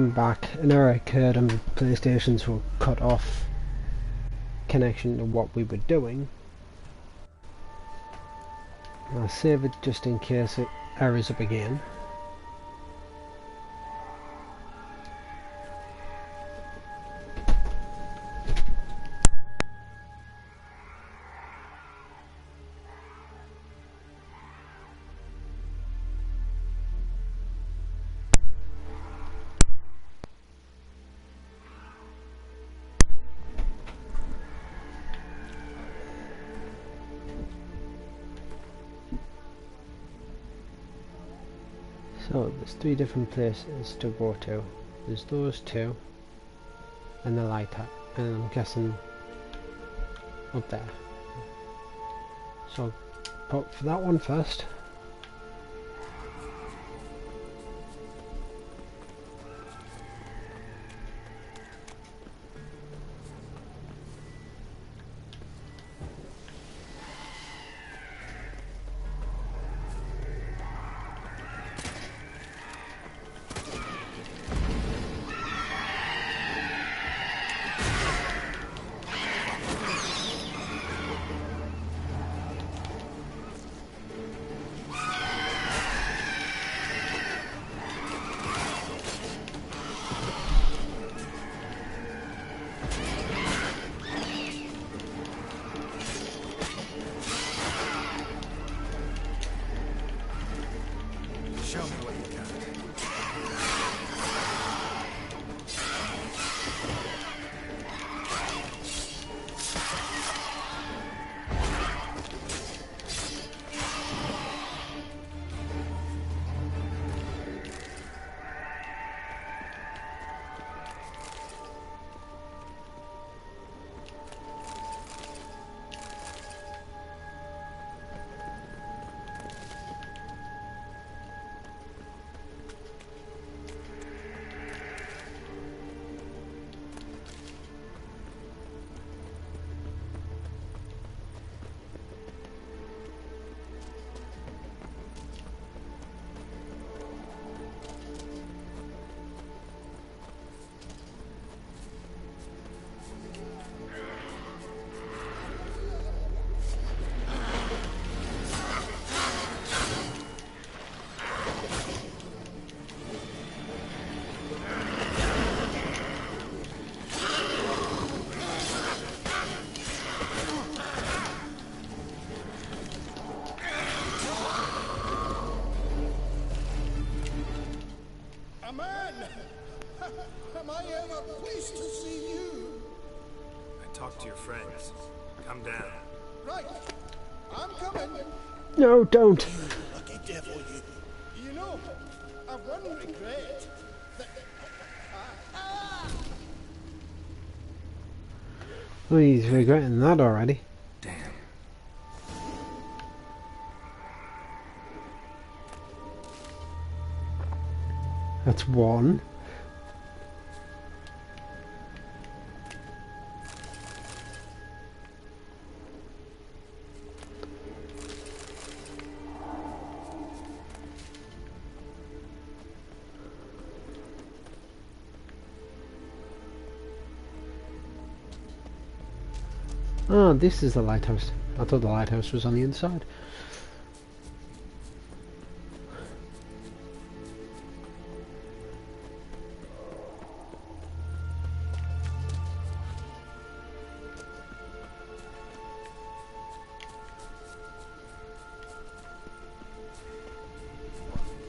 back, an error occurred and PlayStations were cut off connection to what we were doing. I'll save it just in case it errors up again. So there's 3 different places to go to. There's those 2 and the lighthouse, and I'm guessing up there. So put for that one first. Show me what you got. Man! Am I ever pleased to see you? I talked to your friends. Come down. Right. I'm coming. No, don't. Lucky devil, you. You know, I've one regret. That... Oh, he's regretting that already. Damn. That's 1. Oh, this is the lighthouse. I thought the lighthouse was on the inside.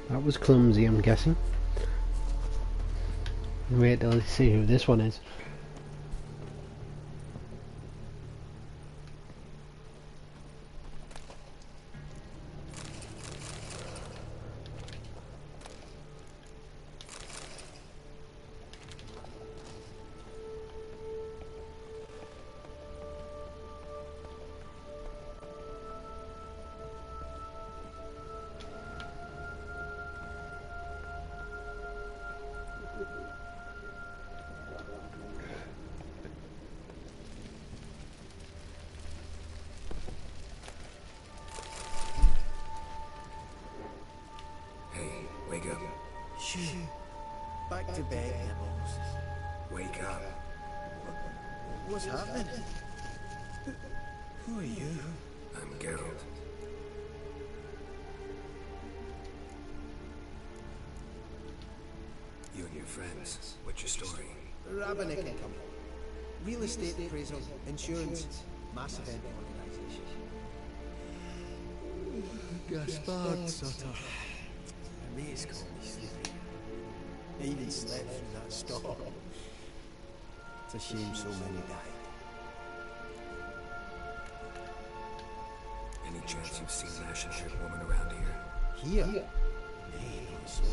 That was clumsy, I'm guessing. Wait till I see who this one is. to bed, Nibbles. Wake up. What's happening? Who are you? I'm Geralt. You and your friends. What's your story? Rabbinic income. Real estate appraisal, insurance, massive end organisation. Gaspard Sutter. My mates call me Sleepy. I even slept through that storm. It's a shame so many died. Any chance you've seen an ashen-haired woman around here? Here? Nay, not so.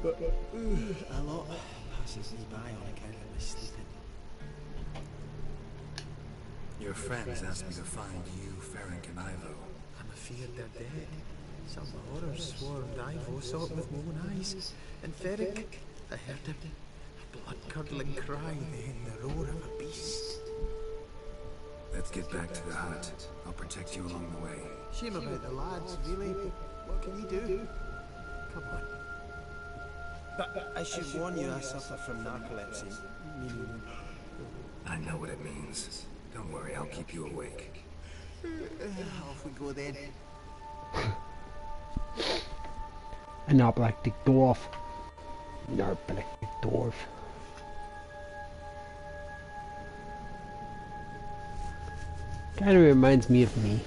But a lot passes me by on account of my sleeping. Your friends asked me to find you, Ferenc, and Ivo. I'm afeard they're dead. Some horrors swarmed Ivo, saw it with my own eyes. And Ferric, I heard him. A blood-curdling cry, then the roar of a beast. Let's get back to the hut. I'll protect you along the way. Shame about the lads, really. What can you do? Come on. But I should warn you, I suffer from narcolepsy. I know what it means. Don't worry, I'll keep you awake. Off we go then. An apoplectic dwarf. An apoplectic dwarf. Kind of reminds me of me.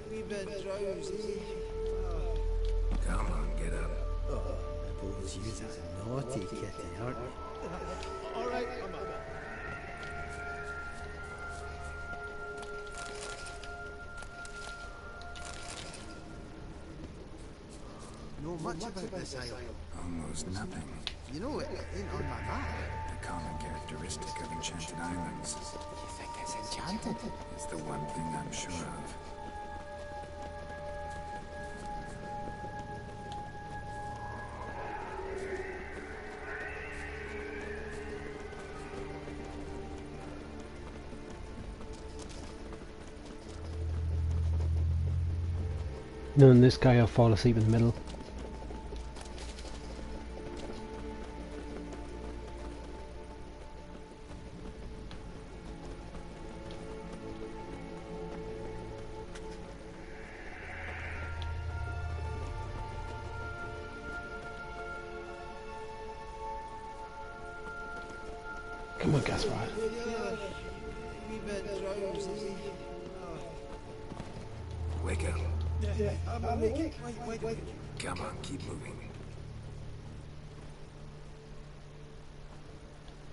We've been drowsy. Come on, get up. Oh, Nibbles, you're a naughty kitty, aren't you? Alright, I'm up. Know much about this island? Almost nothing. You know, it ain't on my map. A common characteristic of enchanted islands. You think it's enchanted? It's the one thing I'm sure of. Knowing this guy will fall asleep in the middle. Come on, Gaspard. We've been drowsy. Wake up. I'm awake. Wait. Come on, keep moving.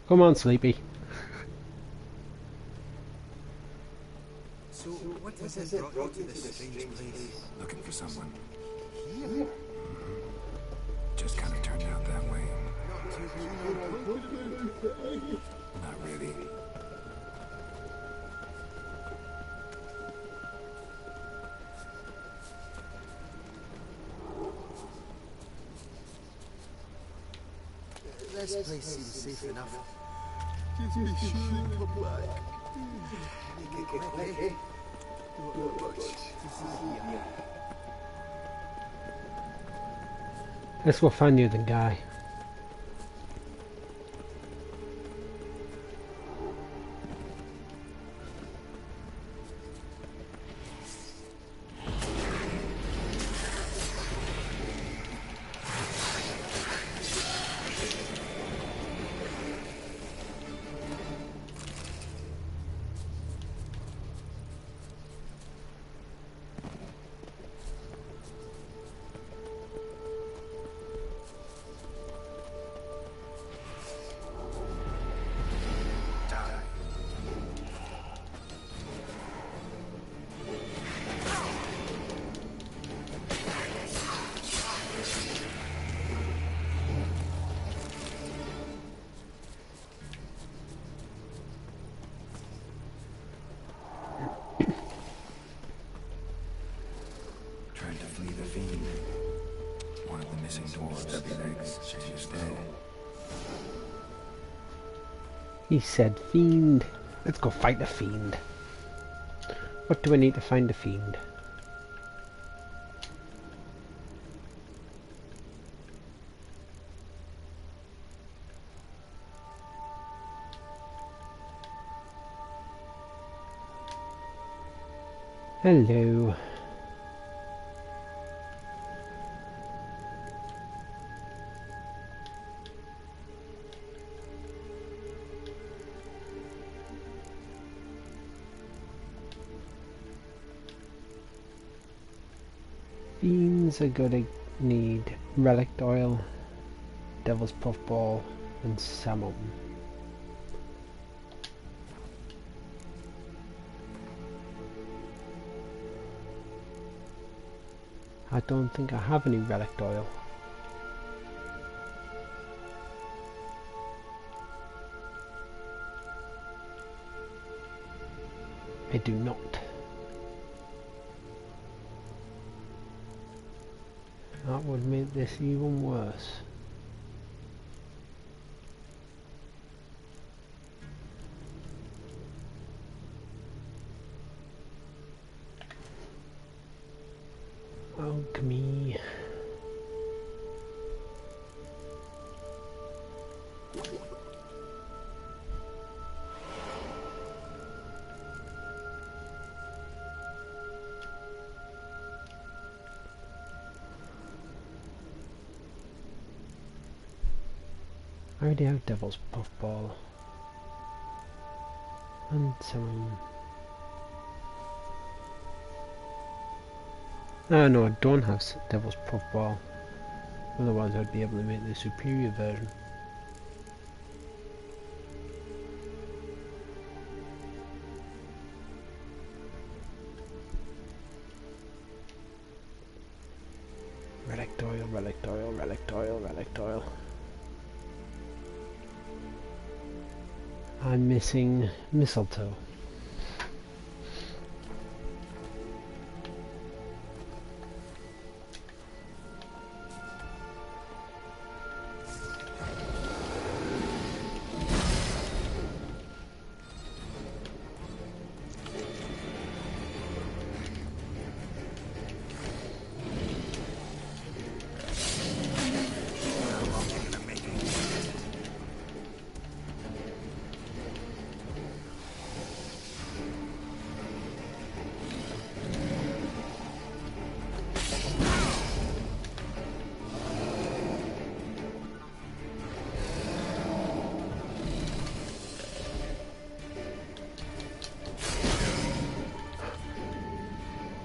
Come on, Sleepy. So, what has it brought you to this strange place? Looking for someone. Here? Just kind of turned out that way. Not too keen on Not really. This place seems safe enough. Just be sure and come back. Make it quick, eh? Not much to see here. Let's go find you the guy. missing dwarves. Stubby legs, change dead. He said fiend. Let's go fight the fiend. What do I need to find the fiend? Hello. Fiends are gonna need relic oil, devil's puffball, and salmon. I don't think I have any relic oil. I do not. That would make this even worse. Alchemy. I already have Devil's Puffball. And some... Oh no, I don't have Devil's Puffball. Otherwise I'd be able to make the superior version. Relic oil, relic oil, relic oil, relic oil. I'm missing mistletoe.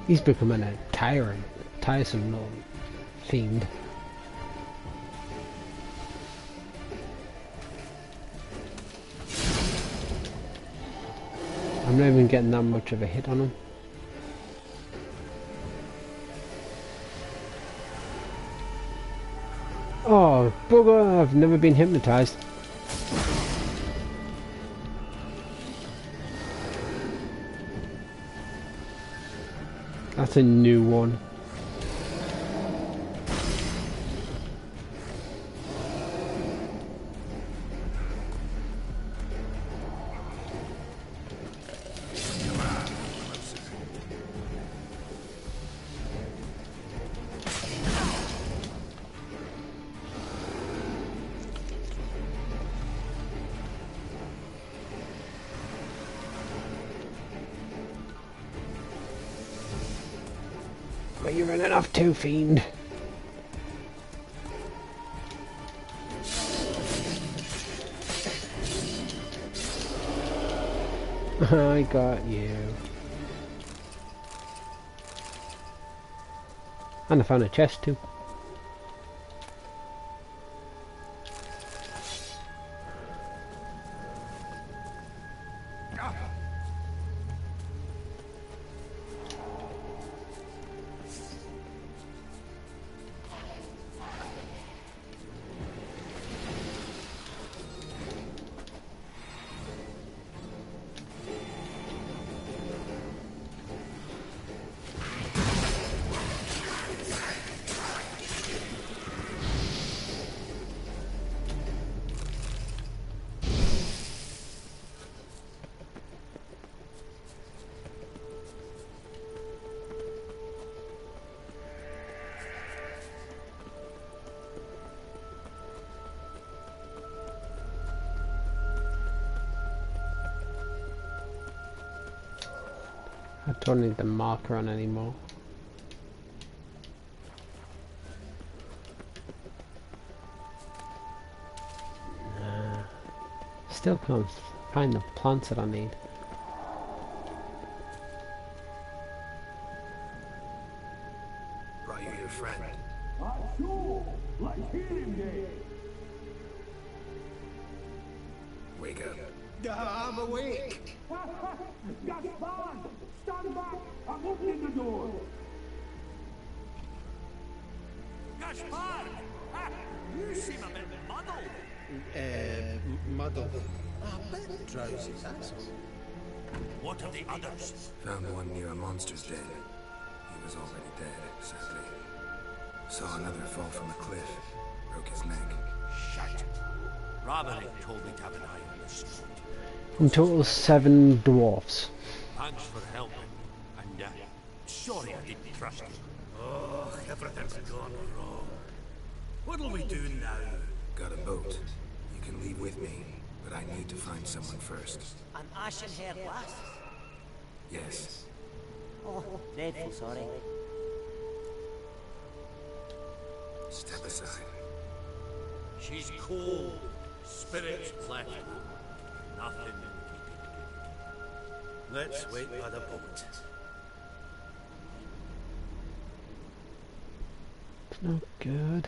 He's becoming a tiresome little fiend. I'm not even getting that much of a hit on him. Oh, bugger, I've never been hypnotized. That's a new one. Where you running off to, fiend? I got you. And I found a chest too. Don't need the marker on anymore. Still can't find the plants that I need. Brought you your friend. Sure, let's hear him then. Wake up. I'm awake. Gaspard, stand back. I'm opening the door. Gaspard! You seem a bit muddled. Muddled. A bit drowsy, that's all. What of the others? Found one near a monster's den. He was already dead, sadly. Saw another fall from a cliff. Broke his neck. Shite. Roderick told me to have an eye on this spot. In total 7 dwarfs. Thanks for helping. And sorry I didn't trust you. Oh, everything's gone wrong. What'll we do now? Got a boat. You can leave with me, but I need to find someone first. An ashen-haired lass? Yes. Oh, dreadful sorry. Step aside. She's cold. Spirits left her. Nothing in keeping good. Let's wait by the boat. It's not good.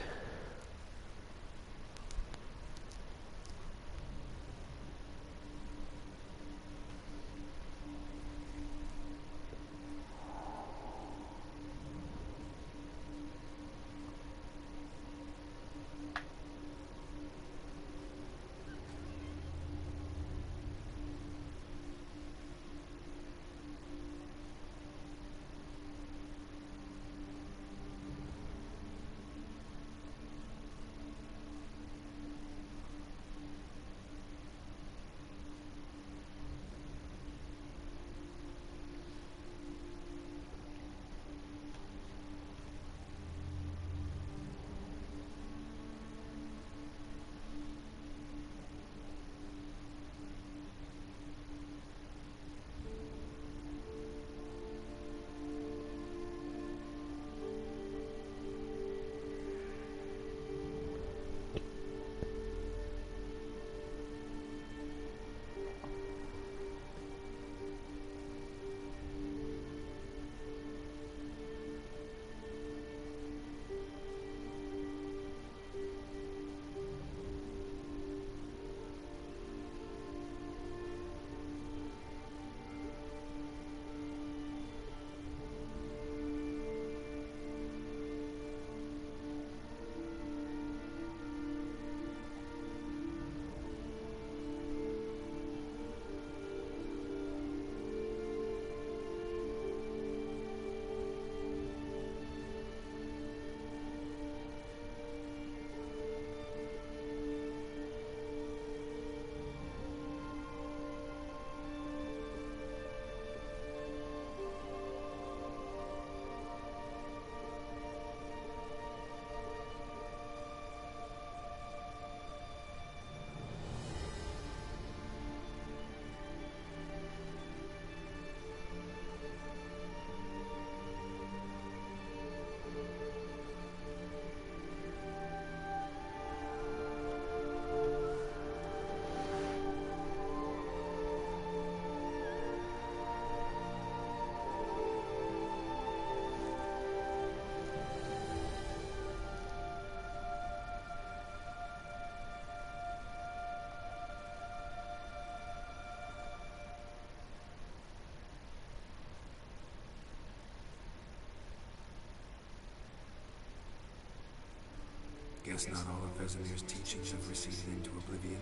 Guess not all of Vesemir's teachings have receded into oblivion.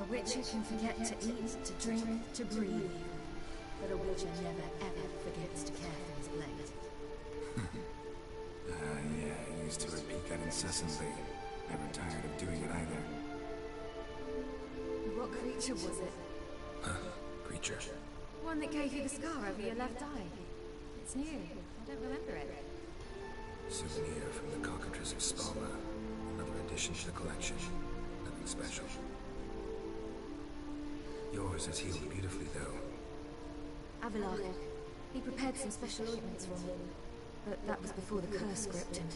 A witcher can forget to eat, to drink, to breathe. But a witcher never ever forgets to care for his blade. Yeah, I used to repeat that incessantly. Never tired of doing it either. What creature was it? Creature. One that gave you the scar over your left eye. It's new. I don't remember it. Souvenir from the cockatrice of Spalma. Another addition to the collection. Nothing special. Yours has healed beautifully, though. Avalok, He prepared some special ointments for me, but that was before the curse gripped him.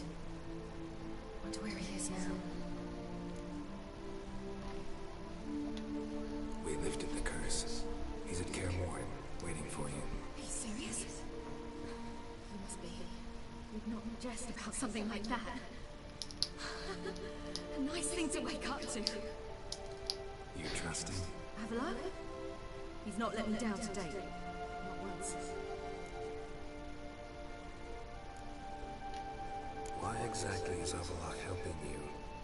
Wonder where he is now. We lifted the curse. He's at Kaer Morhen, waiting for you. Are you serious? You must be. You'd not jest about something like that. A nice thing to wake up to. You trust him? Avalok? He's not let me down to date. Not once. Why exactly is Avalok helping you?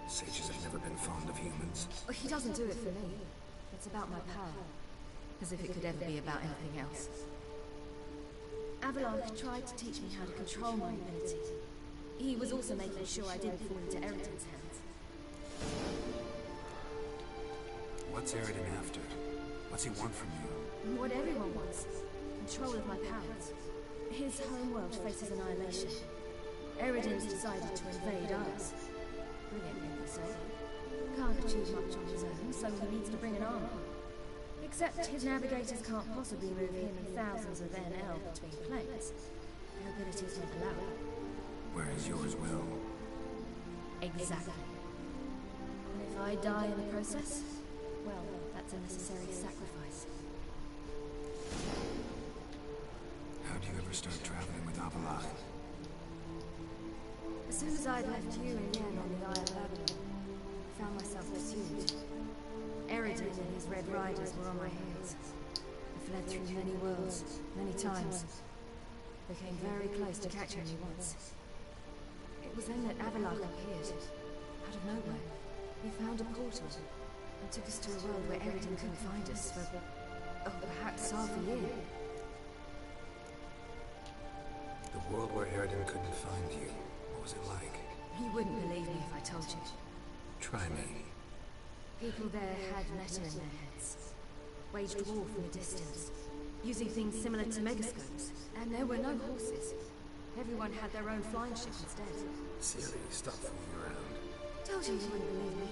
Sages have never been fond of humans. Well, he doesn't do it for me. It's about my power. As if it could ever be about anything else. Avalok tried to teach me how to control my ability. He was also making sure I didn't fall into Eridan's hands. What's Eridan after? What's he want from you? What everyone wants. Control of my powers. His homeworld faces annihilation. Eridan's decided to invade ours. Brilliant, they say. Can't achieve much on his own, so he needs to bring an army. Except his navigators can't possibly move him and thousands of NL between planes. Their abilities don't allow it. Whereas yours will. Exactly. And if I die in the process, well, that's a necessary sacrifice. How do you ever start traveling with Avalok? As soon as I'd left you and Yen on the Isle of Avalon, I found myself pursued. Eridan and his Red Riders were on my heels. I fled through many worlds, many times. They came very close to capturing me once. It was then that Avalok appeared, out of nowhere. He found a portal, and took us to a world where Eridan couldn't find us for, perhaps half a year. The world where Eridan couldn't find you. What was it like? You wouldn't believe me if I told you. Try me. People there had metal in their heads, waged war from a distance, using things similar to megascopes, and there were no horses. Everyone had their own flying ship instead. Ciri, stop fooling around. Told you wouldn't believe me.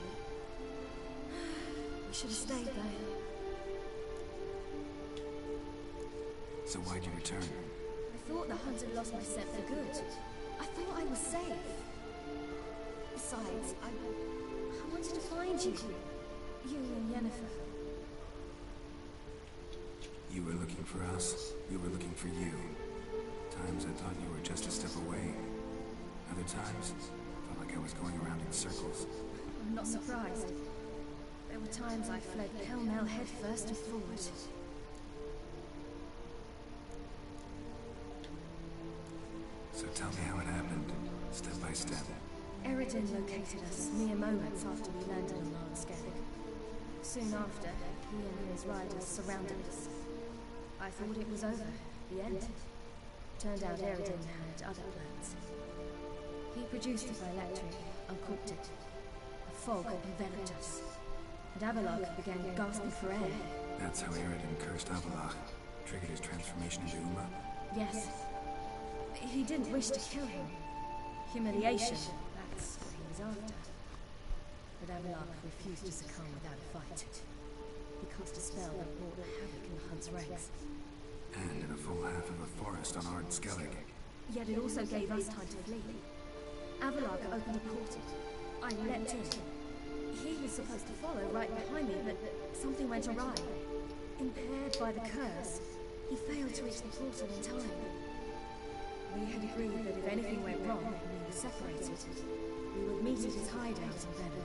We should have stayed there. So why'd you return? I thought the hunt had lost my scent for good. I thought I was safe. Besides, I wanted to find you. You and Yennefer. You were looking for us. We were looking for you. Times I thought you were just a step away. Other times, felt like I was going around in circles. I'm not surprised. There were times I fled pell-mell head first and forward. So tell me how it happened, step by step. Eridan located us mere moments after we landed on Landscape. Soon after, he and his riders surrounded us. I thought it was over, the end. Turned out Eridan had other plans. He produced a phylactery, uncorked it. A fog enveloped us, and Avalok began gasping for air. That's how Eridan cursed Avalok. Triggered his transformation into Uma? Yes. He didn't wish to kill him. Humiliation, that's what he was after. But Avalok refused to succumb without a fight. He cast a spell that wrought havoc in the hunt's ranks. And in a full half of a forest on Ard Skellig. Yet it also gave us time to flee. Avalok opened a portal. I leapt in. He was supposed to follow right behind me, but something went awry. Impaired by the curse, he failed to reach the portal in time. We had agreed that if anything went wrong and we were separated, we would meet at his hideout in Venom.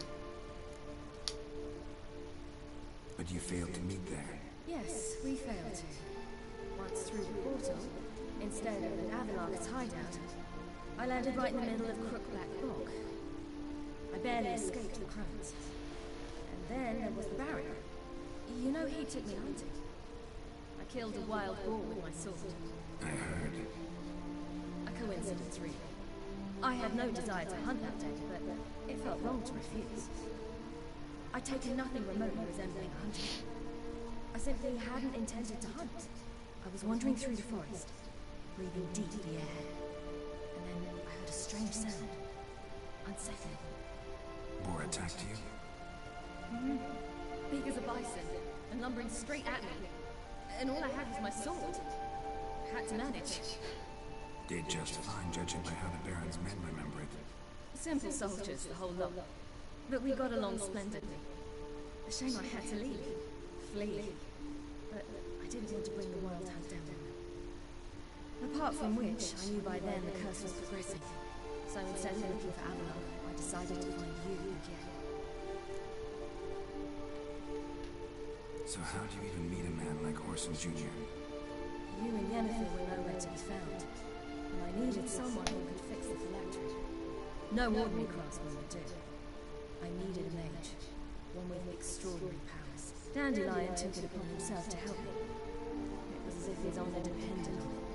But you failed to meet there. Yes, we failed to. Once through the portal, instead of at Avalok's hideout, I landed right in the middle of Crookblack Bog. I barely escaped the crones. And then there was the barrier. You know he took me hunting. I killed a wild boar with my sword. I heard. A coincidence, really. I had no desire to hunt that day, but it felt wrong to refuse. I'd taken nothing remotely resembling hunting. I simply hadn't intended to hunt. I was wandering through the forest, breathing deep the air. And then I heard a strange sound. Unsettling. Boar attacked you? Big as a bison, and lumbering straight at me. And all I had was my sword. had to manage. Did just fine, judging by how the Baron's men remember it. Simple soldiers, the whole lot. But we got along splendidly. A shame I had to leave. Flee. But I didn't want to bring the wild hunt down on them. Apart from which, I knew by then the curse was progressing. So instead of looking for Avalon, I decided to find you again. So how do you even meet a man like Orson Jr.? You and Yennefer were nowhere to be found. And I needed someone who could fix the phylactery. No ordinary craftsman would do. I needed a mage. One with extraordinary powers. Dandelion took it upon himself to help me. It was as if his honor depended on it.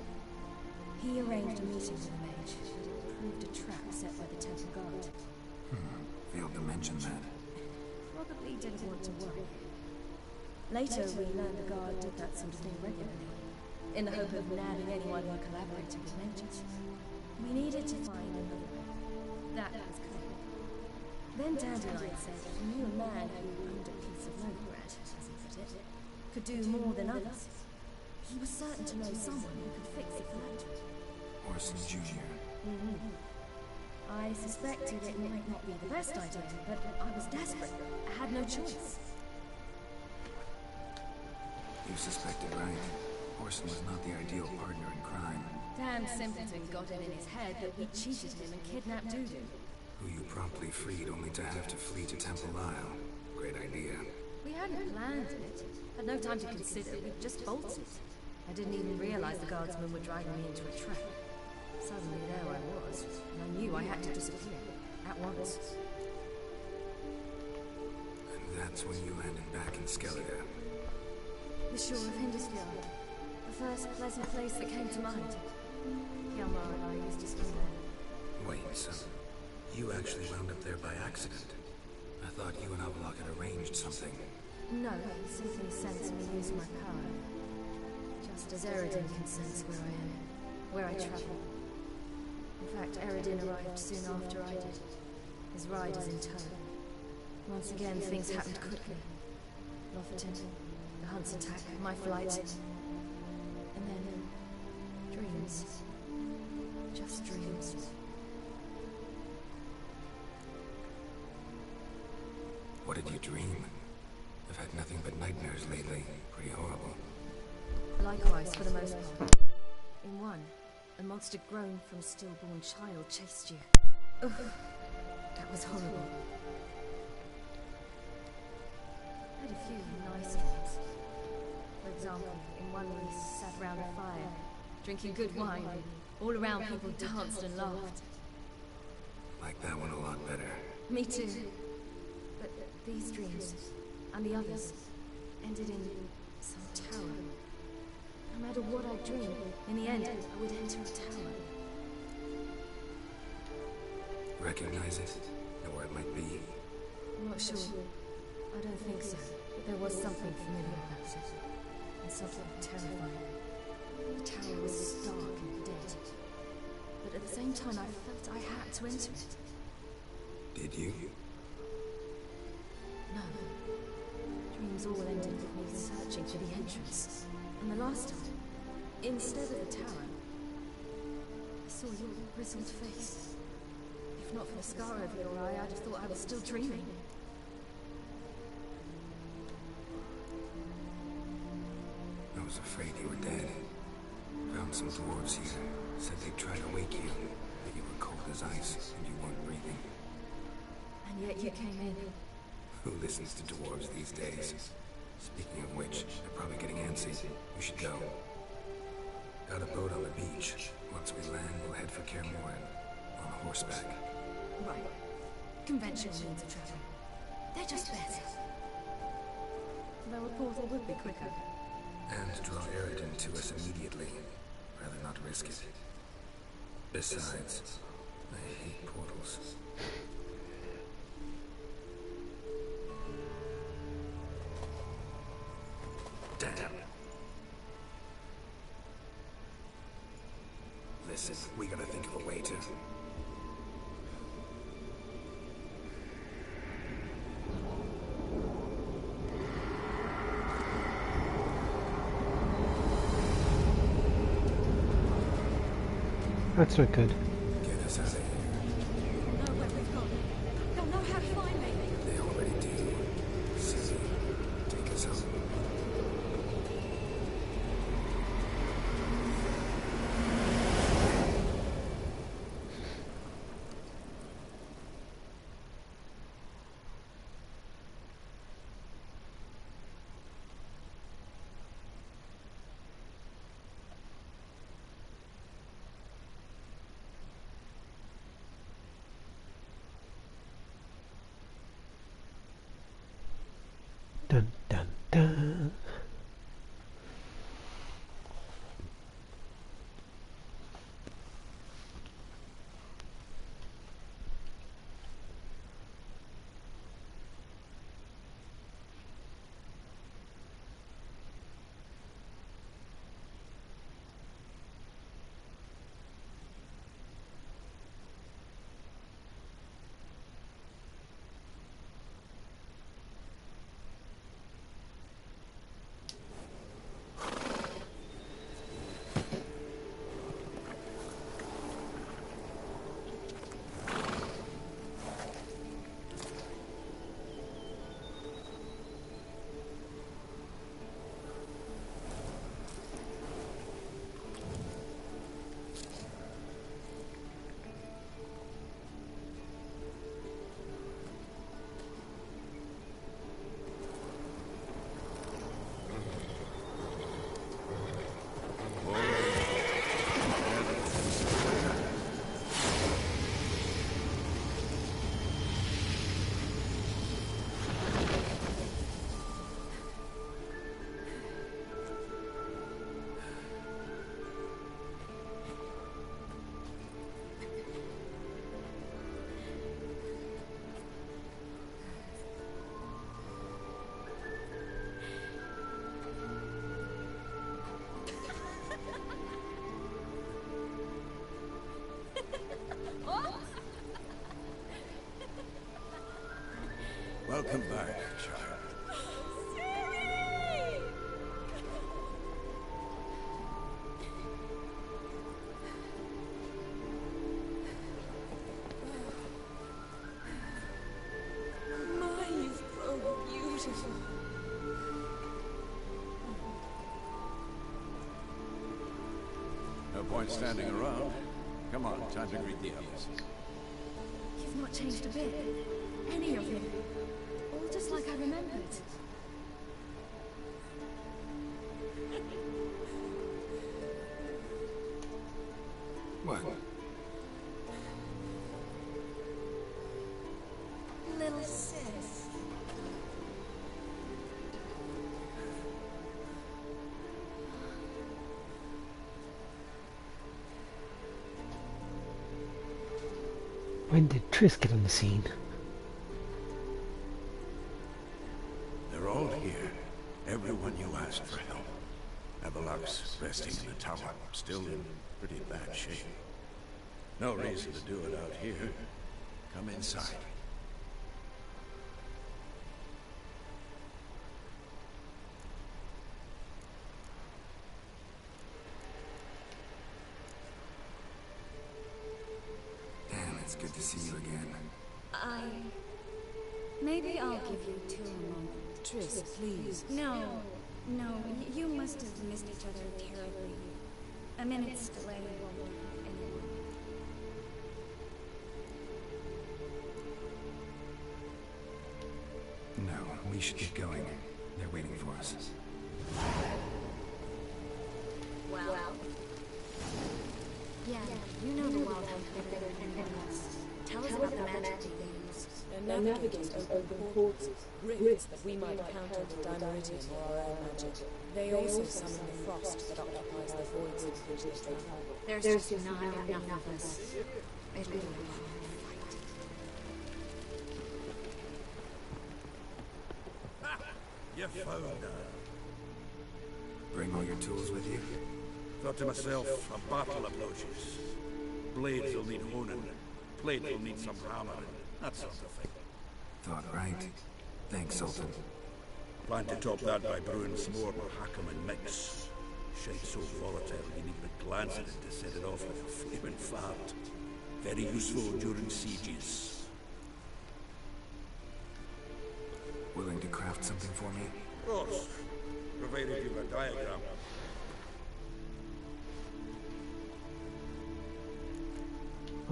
He arranged a meeting with the mage, but it proved a trap set by the temple guard. Failed to mention that. Probably didn't want to worry. Later, we learned the guard did that sort of thing regularly, in the hope of nabbing anyone who collaborated with mages. We needed to find another way. That was clear. Then Dandelion said that he knew a man who owned a piece of loaf bread, as he put it, could do more than others. He was certain to know someone who could fix the phylactery. Orson Jr. I suspected it might not be the best idea, but I was desperate. I had no choice. You suspected right. Orson was not the ideal partner in crime. Damn simpleton got it in his head that we cheated him and kidnapped Dudu. Who you promptly freed only to have to flee to Temple Isle. Great idea. We hadn't planned it. Had no time to consider. We just bolted. I didn't even realize the guardsmen were driving me into a trap. Suddenly there I was, and I knew I had to disappear. At once. And that's when you landed back in Skellige. The shore of Hindusfjord. The first pleasant place that came to mind. Hjalmar and I used to swim there. Wait, so you actually wound up there by accident? I thought you and Avalok had arranged something. No, he simply sensed me use my power. Just as Eredin can sense where I am, where I travel. In fact, Eredin arrived soon after I did. His riders in tow. Once again, things happened quickly. Lofoten, the hunt's attack, my flight. And then, dreams. Just dreams. What did you dream? I've had nothing but nightmares lately. Pretty horrible. Likewise, for the most part. In one, a monster grown from a stillborn child chased you. Ugh, that was horrible. I had a few nice dreams. For example, in one we sat around a fire, drinking good wine. All around people danced and laughed. Like that one a lot better. Me too. But these dreams, and the others, ended in some tower. No matter what I dreamed, in the end, I would enter a tower. Recognize it? Know where it might be? I'm not sure. I don't think so. But there was something familiar about it. And something terrifying. The tower was stark and dead. But at the same time, I felt I had to enter it. Did you? No. Dreams all ended with me searching for the entrance. And the last time, instead of the tower, I saw your grizzled face. If not for the scar over your eye, I'd have thought I was still dreaming. I was afraid you were dead. Found some dwarves here. Said they'd try to wake you. That you were cold as ice and you weren't breathing. And yet you came in. Who listens to dwarves these days? Speaking of which, they're probably getting antsy. We should go. Got a boat on the beach. Once we land, we'll head for Kaer Morhen. On horseback. Right. Conventional means of travel. They're just better. Though a portal would be quicker. And draw Eredin to us immediately. Rather not risk it. Besides, I hate portals. Damn. Listen, we gotta think of a way to... That's not good. Get us out of here. Know where we've gone. They'll know how to find me. They already do. Ciri, take us home. Dun dun dun. Welcome back, child. Ciri! My, you've grown beautiful. No point standing around. Come on, time to greet the others. You've not changed a bit. Any of you. All just like I remembered. What? Little sis. When did Triss get on the scene? They're all here. Everyone you asked for help. Avalok's resting in the tower, still in pretty bad shape. No reason to do it out here. Come inside. Damn, it's good to see you again. Maybe I'll give you two a moment. Triss, please. No, you must have missed each other terribly. A minute's delay won't hurt anyone. No, we should get going. They're waiting for us. Well? Yeah, you know the wild hunt better than anyone else. Tell us about the magic they use. Their navigators open portals, rifts that we might counter with Dimeridium or our own magic. They also summon the frost that occupies the voids in which they travel. There's just not enough of us. It'll be a long fight. You found her. Bring all your tools with you? Thought to myself, a battle approaches. Blades will need honing. Plate will need some hammering. That sort of thing. Thought right. Thanks, Sultan. Plan to top that by brewing some more Hackham and mix. Shite so volatile you need but glance at it to set it off with a flaming art. Very useful during sieges. Willing to craft something for me? Of course, provided you've a diagram.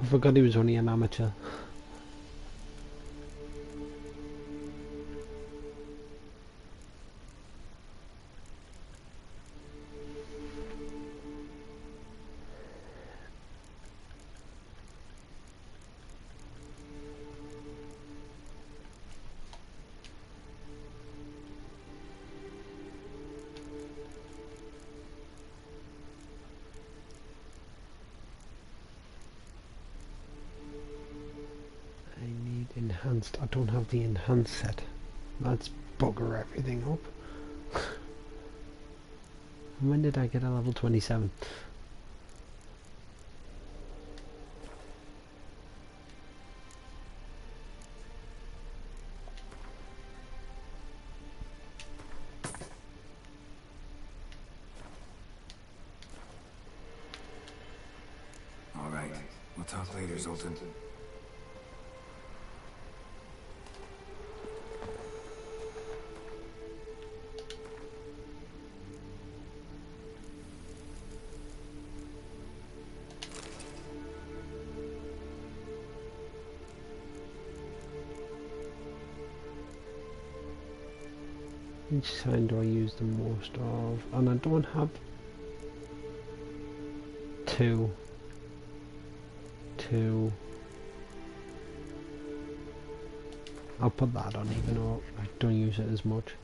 I forgot he was only an amateur. Enhanced. I don't have the enhanced set. Let's bugger everything up. When did I get a level 27? All right. We'll talk later, Zoltan. Which sign do I use the most of? And I don't have two. I'll put that on even though I don't use it as much.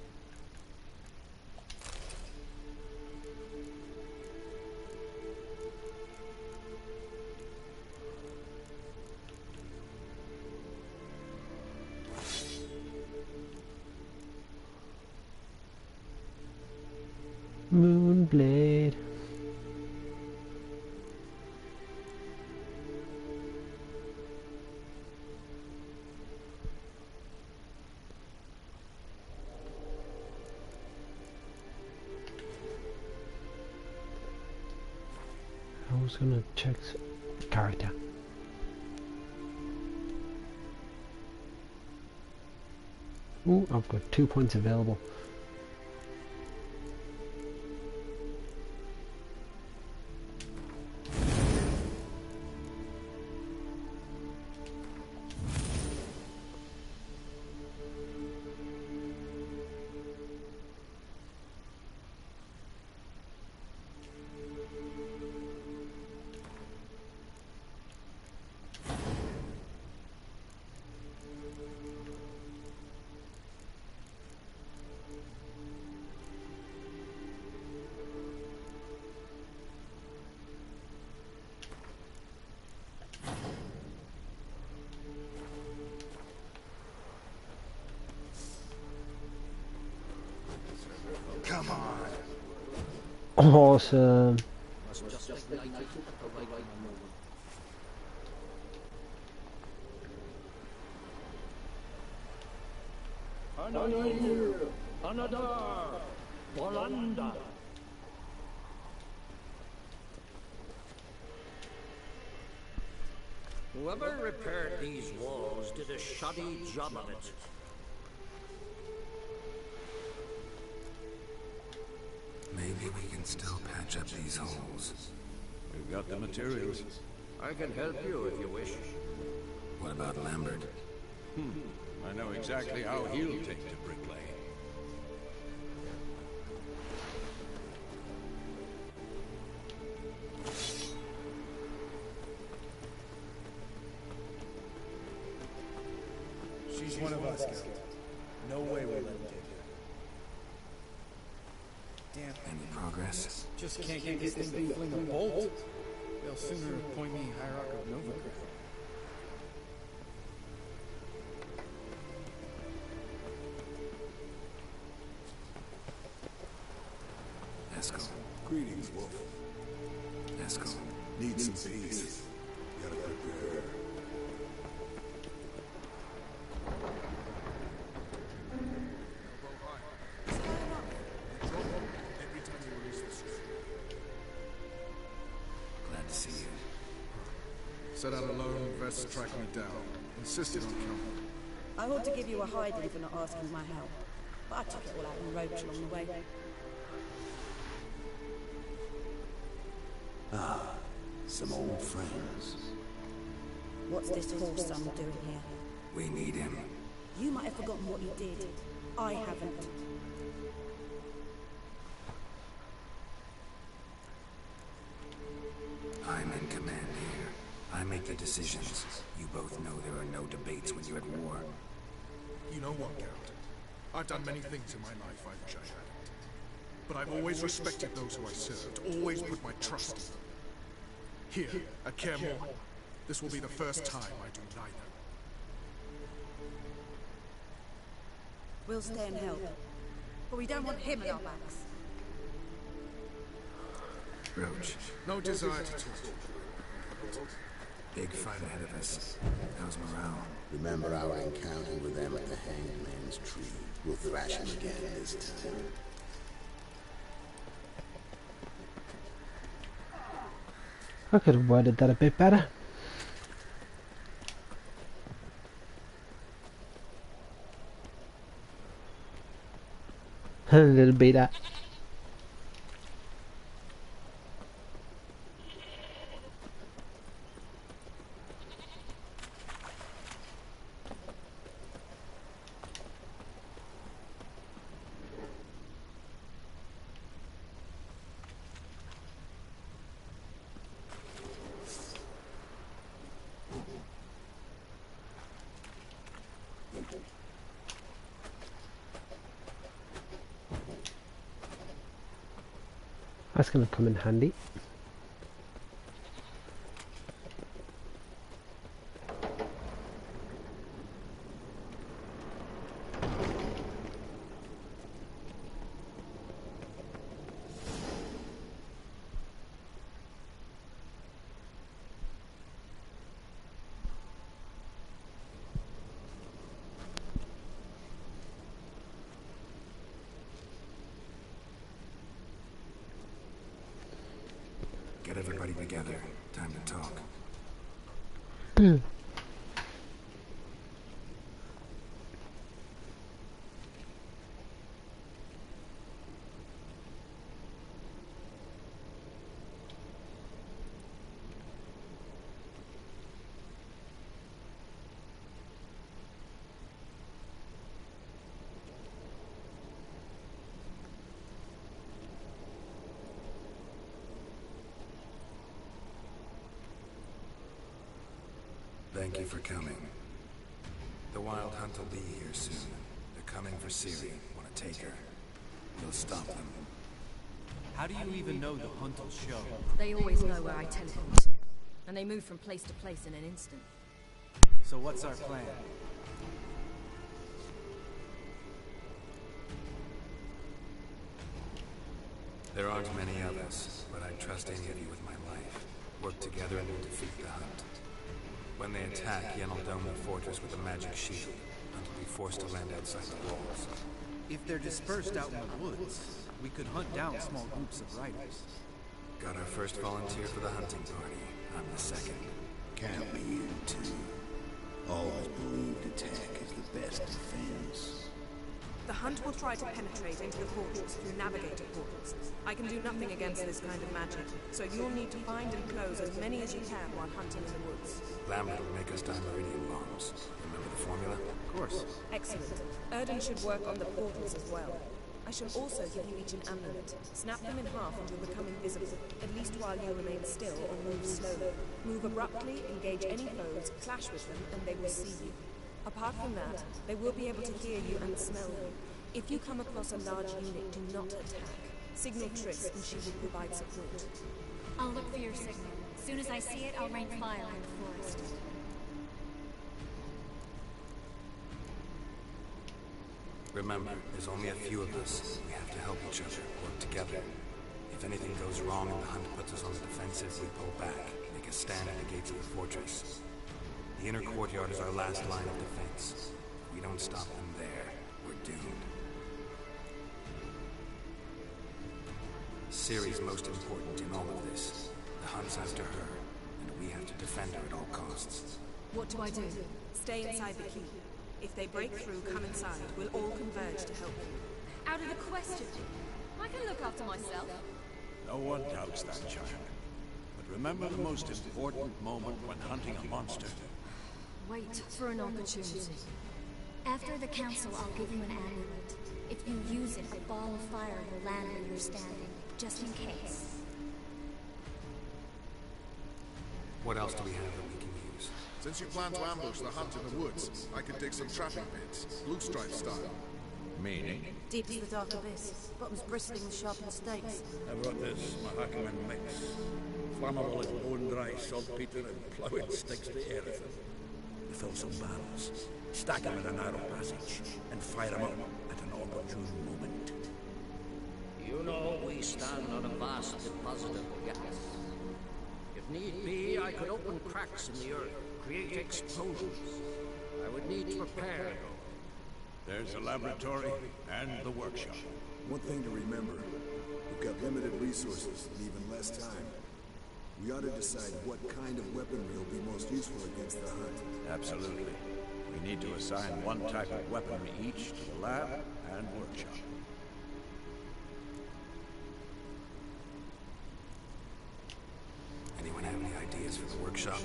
Moonblade. I was gonna check character. Ooh, I've got 2 points available. Come on. Awesome. Anadar, Bolanda. Whoever repaired these walls did a shoddy job of it. Maybe we can still patch up these holes. We've got the materials. I can help you if you wish. What about Lambert? I know exactly how he'll take to bricklay. She's one of us, Count. No way we'll let him take her. Damn. Any progress? Just can't get this thing to fling a bolt. They'll sooner appoint me Hierarch of Novigrad. Esco. Greetings, Wolf. Esco. Need some peace. Gotta prepare. Glad to see you. set out alone, Vest tracked me down. Insisted on coming. I ought to give you a hiding for not asking my help, but I took it all out on Roach along the way. Ah, some old friends. What's this whoreson doing here? We need him. You might have forgotten what you did. I haven't. I'm in command here. I make the decisions. You both know there are no debates when you're at war. You know what, Count? I've done many things in my life I wish I hadn't. But I've always respected those who I served, always put my trust in them. Here, at Kaer Morhen, this will be the first time I do neither. We'll stay and help, but we don't want him at our backs. Roach. No desire to talk to you. Big fight ahead of us. How's morale? Remember our encounter with them at the Hangman's Tree. We'll thrash him again this time. I could have worded that a bit better. A little bit that. That's going to come in handy. Get everybody together. Time to talk. Thank you for coming. The Wild Hunt will be here soon. They're coming for Ciri. Want to take her? You'll stop them. How do you even know the Hunt will show? They always know where I tell them to. And they move from place to place in an instant. So what's our plan? There aren't many of us, but I'd trust any of you with my life. Work together and we'll defeat the Hunt. When they attack, Yen will dome the fortress with a magic shield. Hunt will be forced to land outside the walls. If they're dispersed out in the woods, we could hunt down small groups of riders. Got our first volunteer for the hunting party. I'm the second. Count me in, too. Always believed attack is the best defense. The Hunt will try to penetrate into the fortress through navigator portals. I can do nothing against this kind of magic, so you'll need to find and close as many as you can while hunting in the woods. Lambert will make us dimeridium bombs. Remember the formula? Of course. Excellent. Erden should work on the portals as well. I shall also give you each an amulet. Snap them in half and you'll become invisible, at least while you remain still or move slowly. Move abruptly, engage any foes, clash with them, and they will see you. Apart from that, they will be able to hear you and smell you. If you come across a large unit, do not attack. Signal Triss and she will provide support. I'll look for your signal. As soon as I see it, I'll rain fire on the forest. Remember, there's only a few of us. We have to help each other, work together. If anything goes wrong and the Hunt puts us on the defensive, we pull back, make a stand at the gates of the fortress. The inner courtyard is our last line of defense. If we don't stop them there, we're doomed. Ciri's most important in all of this. The Hunt's after her, and we have to defend defend her at all costs. What do I do? Stay inside the keep. If they break through, come inside. We'll all converge to help you. Out of the question. I can look after myself. No one doubts that, child. But remember the most important moment when hunting a monster. Wait for an opportunity. After the council, I'll give you an amulet. If you use it, a ball of fire will land where you're standing, just in case. What else do we have that we can use? Since you plan to ambush the hunt in the woods, I could dig some trapping pits, blue stripe style. Meaning? Deep as the dark abyss, bottoms bristling with sharpened stakes. I brought this Mahakaman mix. Flammable as bone-dry saltpeter and ploughed sticks to everything. We fill some barrels, stack them in a narrow passage, and fire them up at an opportune moment. You know we stand on a vast deposit of gas. If need be, I could open cracks in the earth, create explosions. I would need to prepare, though. There's the laboratory and the workshop. One thing to remember, we've got limited resources and even less time. We ought to decide what kind of weaponry will be most useful against the hunt. Absolutely. We need to assign one type of weaponry each to the lab and workshop. Anyone have any ideas for the workshop?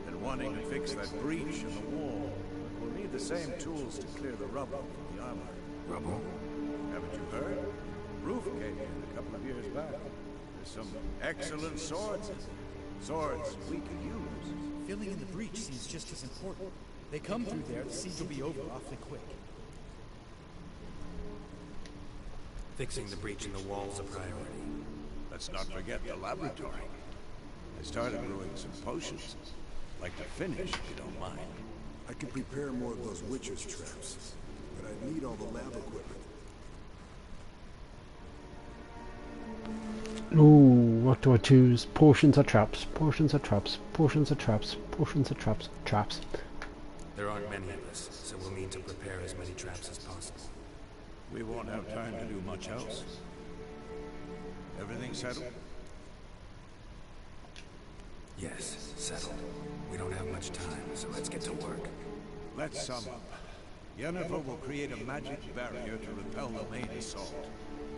Been wanting to fix that breach in the wall. We'll need the same tools to clear the rubble from the armor. Rubble? Haven't you heard? Roof caved in a couple of years back. There's some excellent swords in there. Swords we could use. Filling in the breach seems just as important. They come through there, the siege will be over awfully quick. Fixing the breach in the wall's a priority. Let's not forget the laboratory. I started brewing some potions. Like to finish, if you don't mind. I could prepare more of those witcher's traps, but I'd need all the lab equipment. Ooh, what do I choose? Potions or traps? Potions or traps? Potions or traps? Potions or traps? Traps. There aren't many of us, so we'll need to prepare as many traps as possible. We won't have time to do much else. Everything settled? Yes, settled. We don't have much time, so let's get to work. Let's sum up. Yennefer will create a magic barrier to repel the main assault.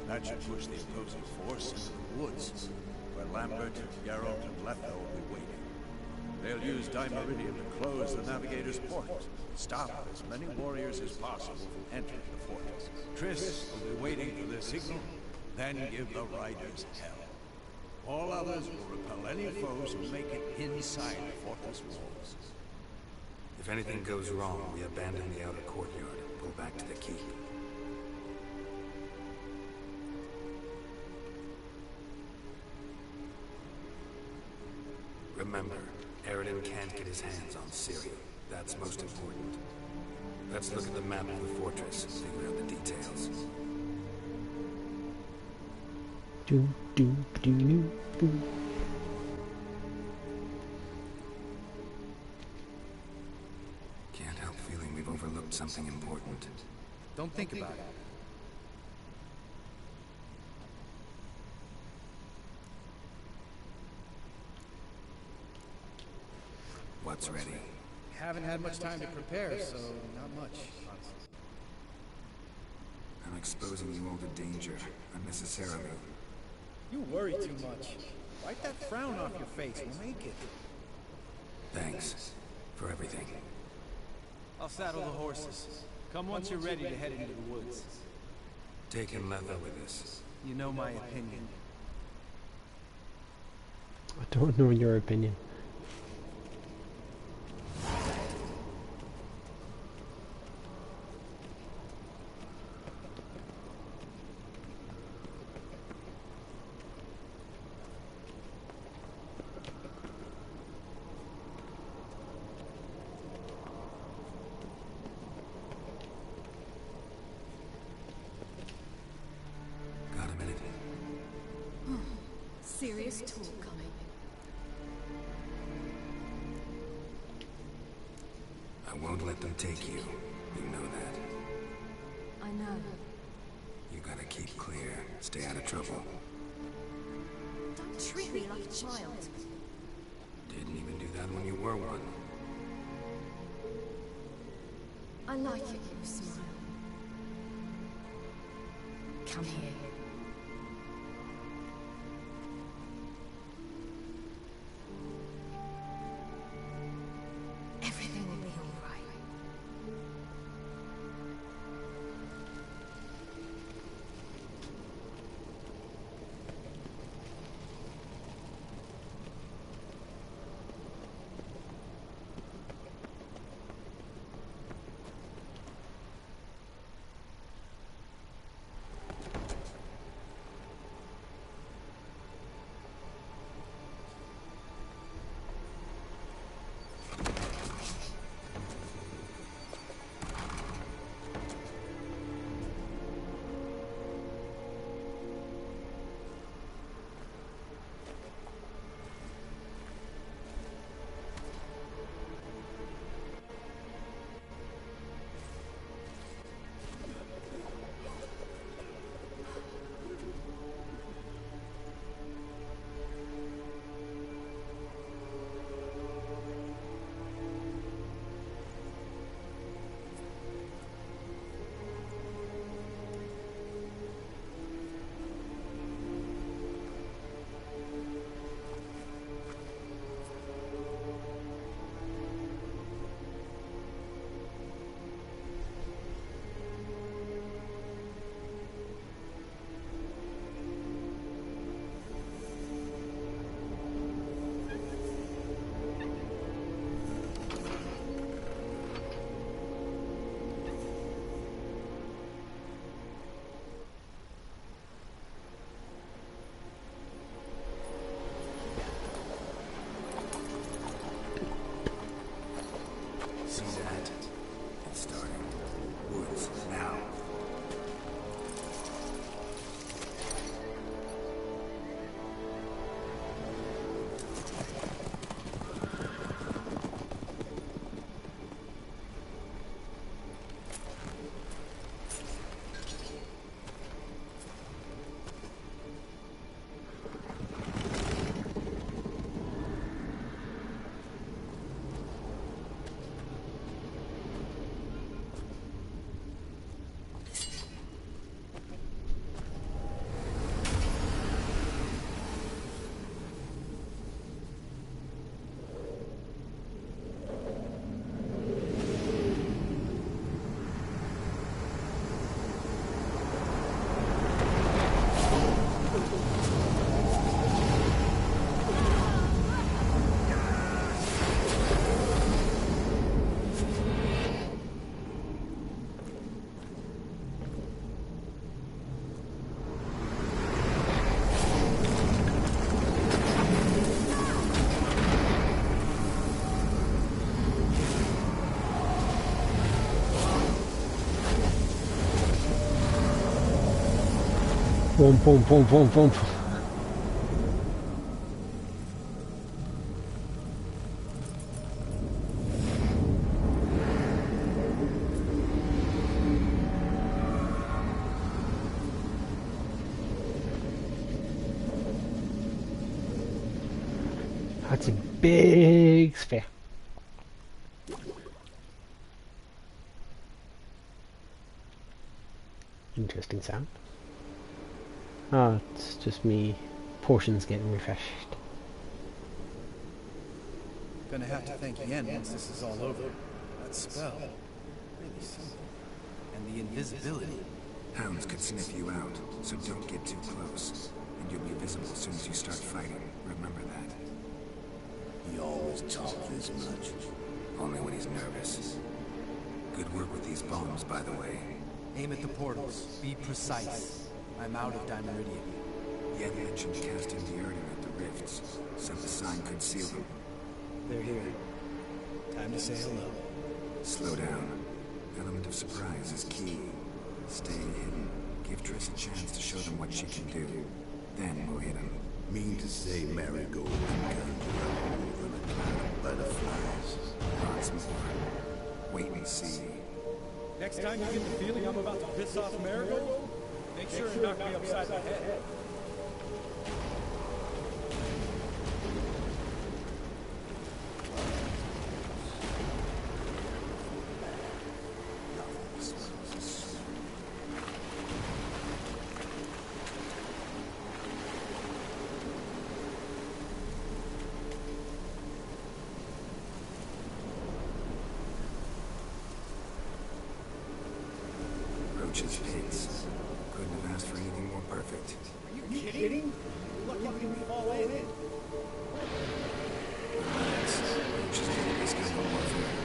That should push the opposing force into the woods, where Lambert, Geralt, and Letho will be waiting. They'll use Dimeridium to close the Navigator's port, stop as many warriors as possible from entering the fortress. Triss will be waiting for their signal, then give the riders hell. All others will repel any foes who make it inside the fortress walls. If anything goes wrong, we abandon the outer courtyard and pull back to the keep. Remember, Eridan can't get his hands on Ciri. That's most important. Let's look at the map of the fortress and figure out the details. Do, do, do, do, do. Can't help feeling we've overlooked something important. Don't think about it. What's ready? Haven't had much time to prepare, so not much, honestly. I'm exposing you all to danger, unnecessarily. You worry too much. Wipe that frown off your face, we'll make it. Thanks for everything. I'll saddle the horses. Come once you're ready to head into the woods. Taking Letho with us. You know my opinion. I don't know your opinion. Got a minute? Serious talk coming. I won't let them take you. You know that. I know. You gotta keep clear. Stay out of trouble. Don't treat me like a child. Didn't even do are one. I like it, you smile. Come here. Everything will be all right. See that? It's starting. Woods, now. Boom, boom, boom, boom, boom. That's a big sphere. Interesting sound. Oh, it's just me. Portions getting refreshed. Gonna have to thank Yen once this is all over. That spell. Really something. And the invisibility. Hounds could sniff you out, so don't get too close. And you'll be visible as soon as you start fighting. Remember that. He always talks this much. Only when he's nervous. Good work with these bombs, by the way. Aim at the portals. Be precise. I'm out of Dimeridian. Yen mentioned casting the Erding at the rifts, so the sign could seal them. They're here. Time to say hello. Slow down. Element of surprise is key. Stay hidden. Give Triss a chance to show them what she can do. Then we'll hit him. Mean to say Marigold can conjure up more than a cloud of butterflies. Lots more. Wait and see. Next time you get the feeling I'm about to piss off Marigold, make sure and knock me upside the head. roaches, pigs. Couldn't have asked for anything more perfect. Are you kidding? You're lucky we didn't fall in. Relax. Roaches do this kind of warfare.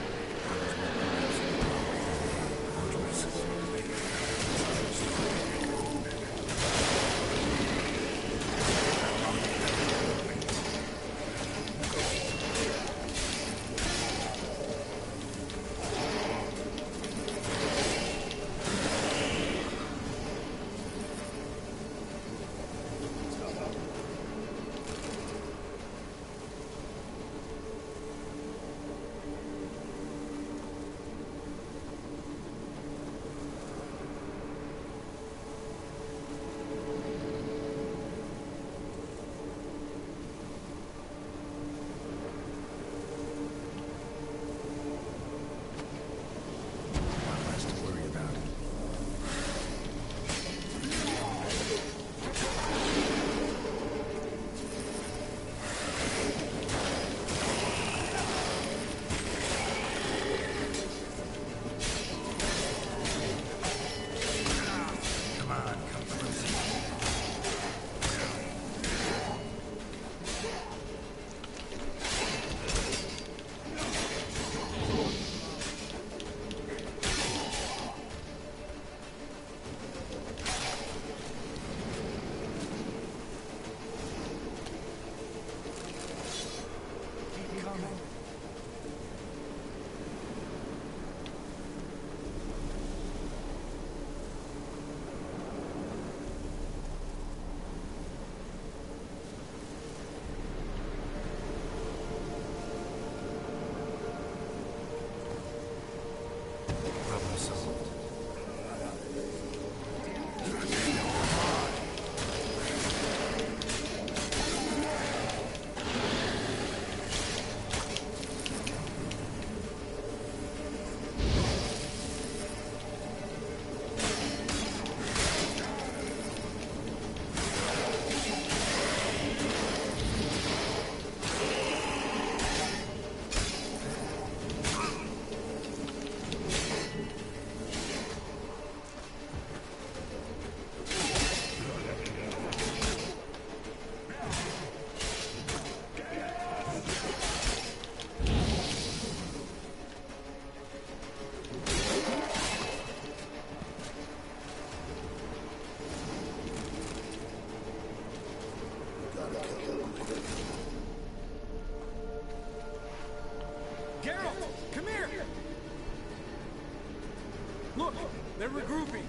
Look, they're regrouping.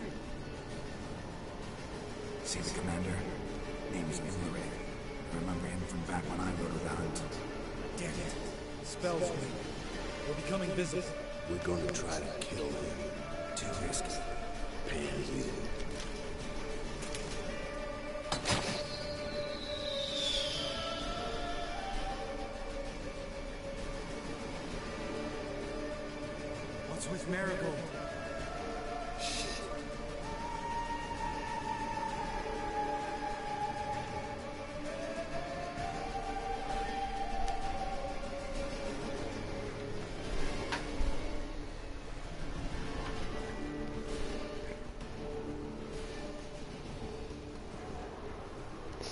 See the commander? Name's Ciri. Remember him from back when I rode the hunt. Damn it. Spells me. We're becoming visible. We're going to try to kill him. Too risky. Pansy. What's with Marigold?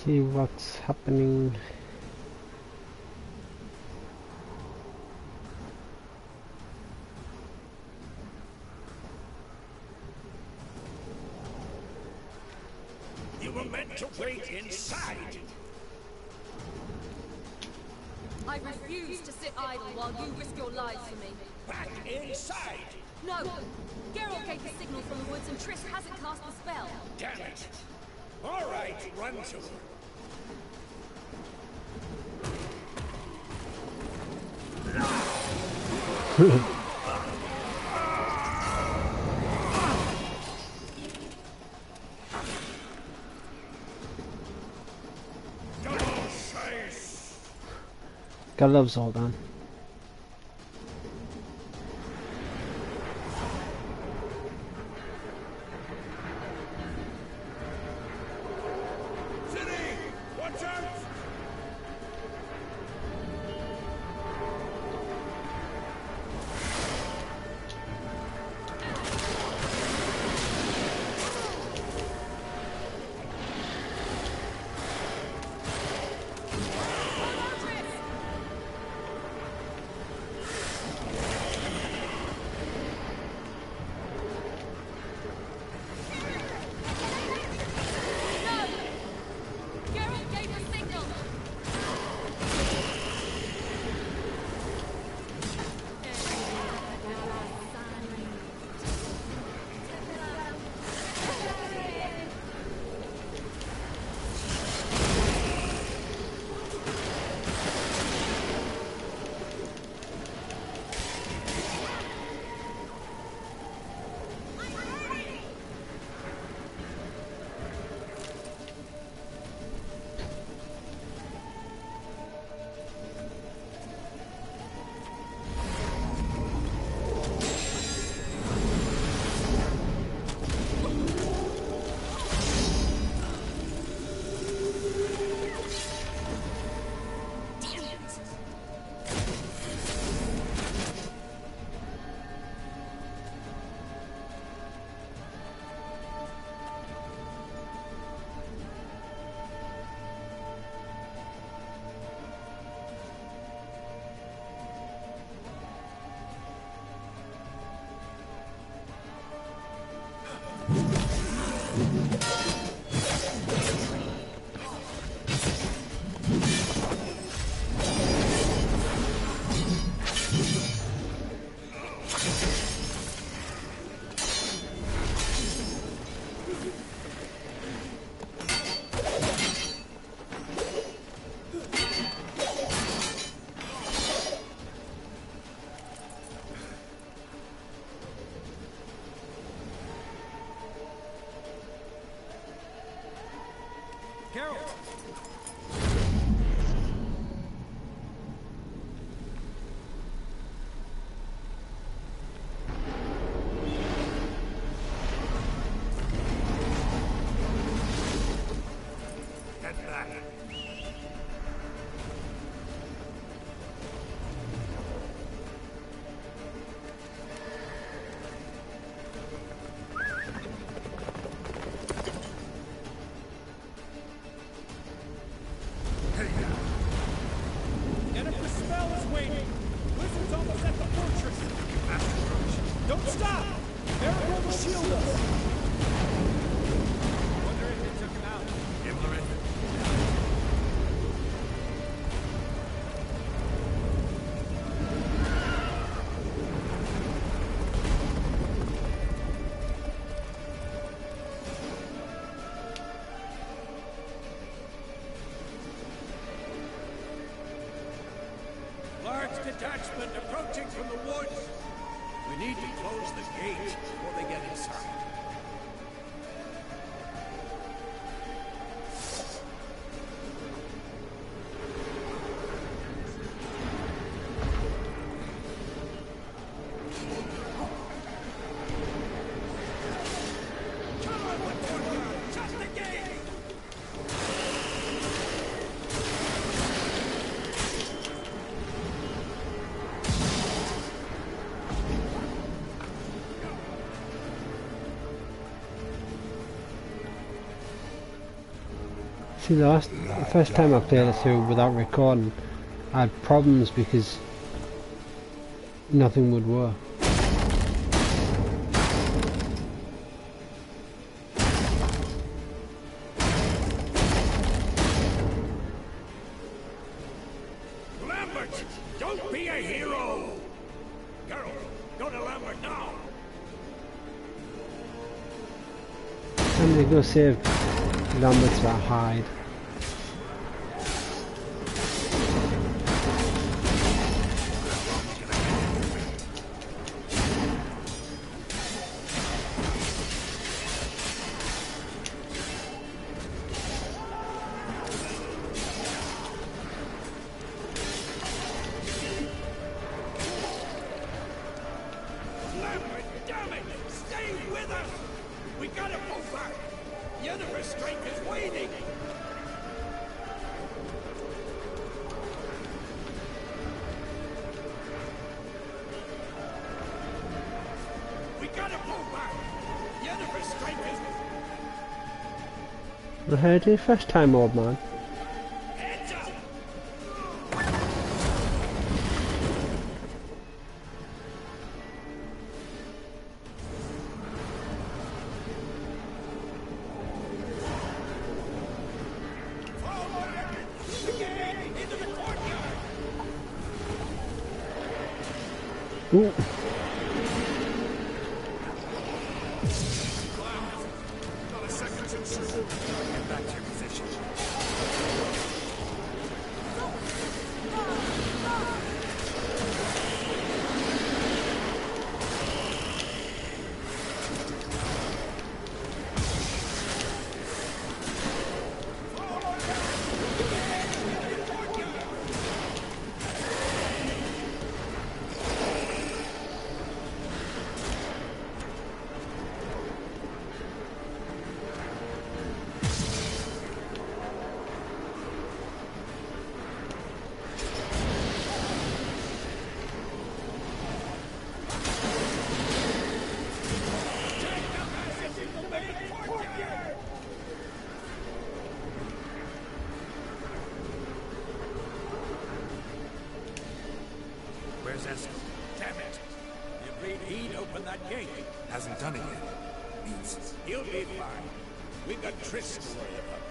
See what's happening. You were meant to wait inside. I refuse to sit idle while you risk your lives for me. Back inside! No! Geralt gave the signal from the woods and Triss hasn't cast the spell. Damn it! All right, run to her. God loves all that. Ciri! Watch out! Detachment approaching from the woods. We need to close the gate before they get inside. See, the first time I played it through without recording, I had problems because nothing would work. Lambert, don't be a hero! Geralt, go to Lambert now! I'm gonna go save Lambert's that hide. Lambert, damn it! Stay with us! We gotta move back! The other restraint is waiting! We gotta move back! The other restraint is... I heard it first time, old man. Heads up! Ooh. Not a second to shoot. Get back to your position. Where's Eskel? Damn it! You agreed he'd open that gate. Hasn't done it yet. beats. He'll be fine. We've got Triss to worry about now.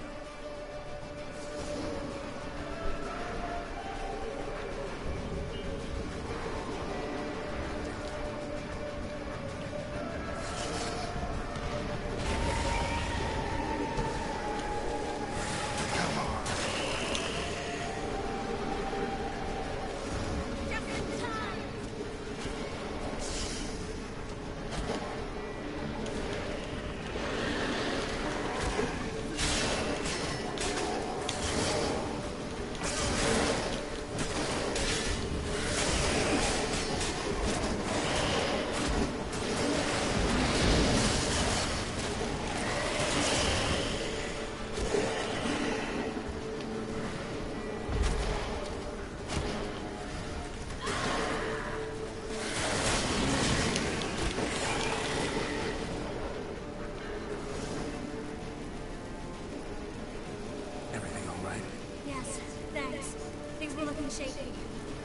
Shaky.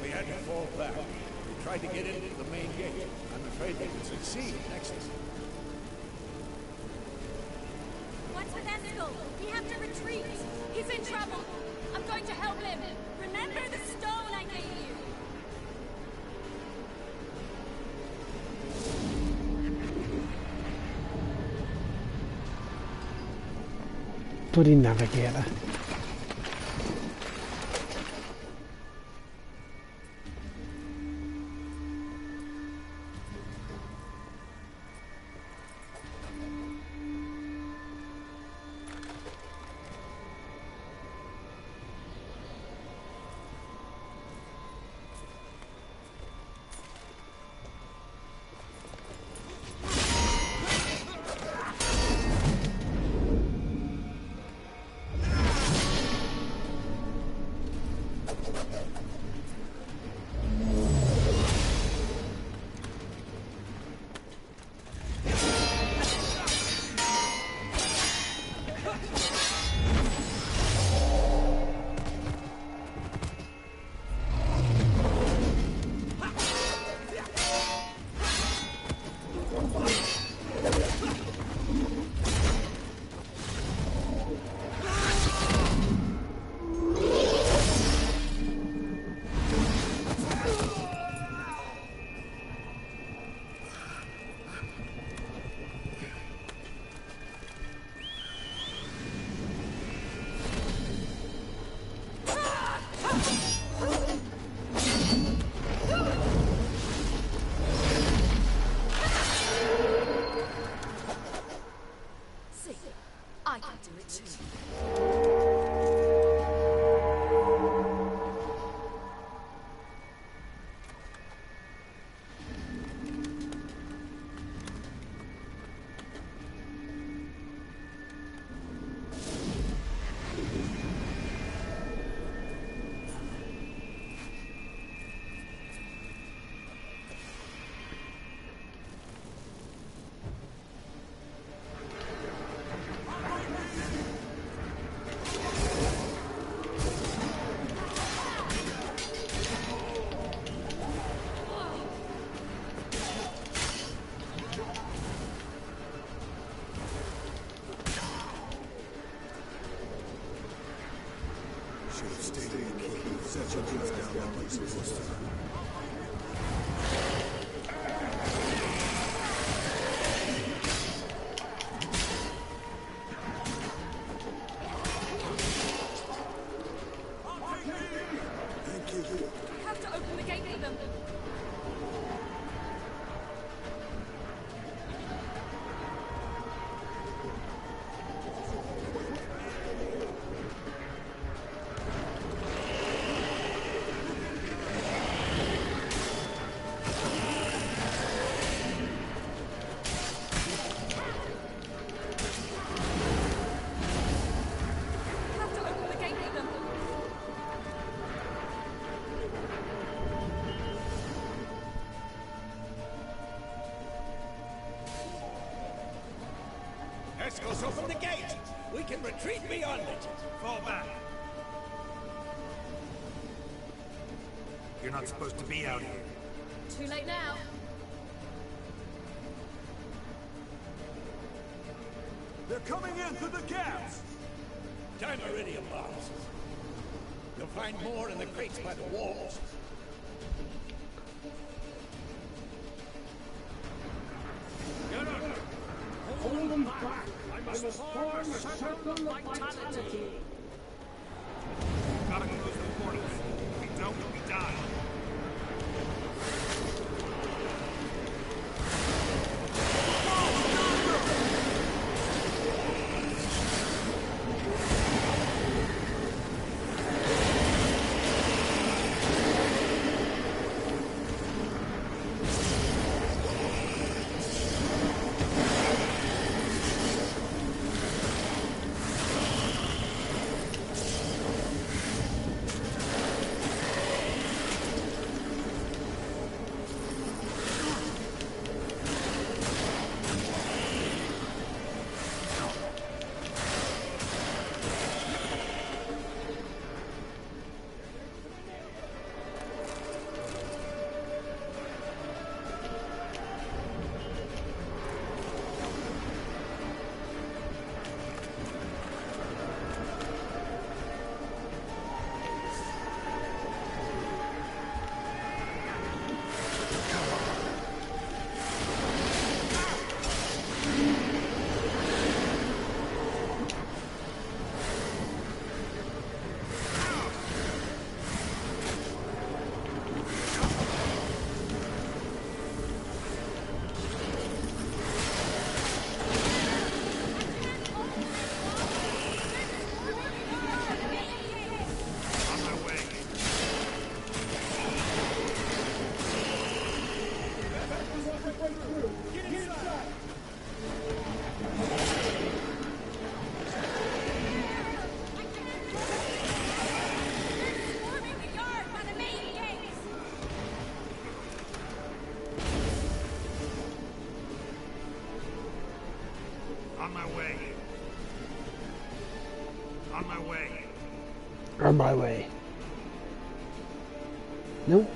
We had to fall back. We tried to get into the main gate. I'm afraid they could succeed next time. What's with Eskel? We have to retreat. He's in trouble. I'm going to help him. Remember the stone I gave you. Bloody navigator. Eskel's open the gate! We can retreat beyond it! Fall back! You're not supposed to be out here. Too late now. They're coming in through the gaps! Time iridium bombs. You'll find more in the crates by the walls. Hold them back! I must form a circle of vitality! Gotta close the portals. If we don't, we die. On my way. On my way. On my way. Nope.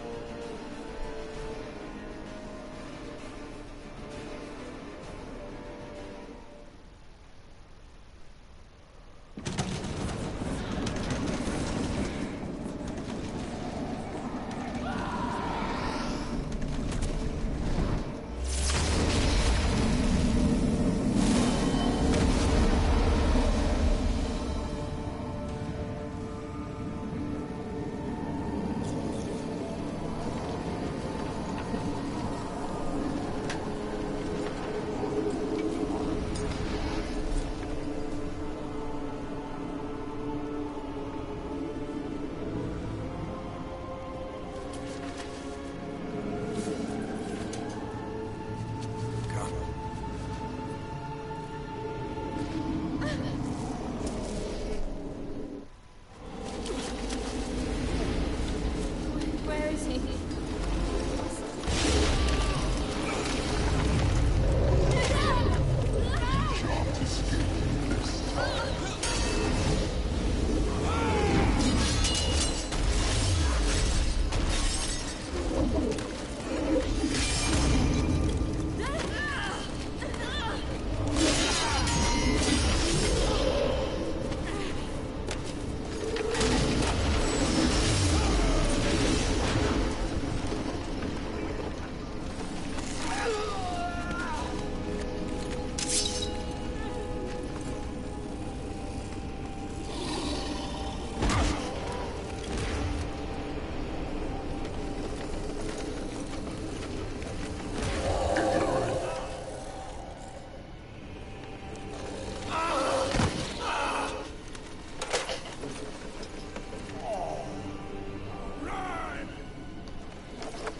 Where is he?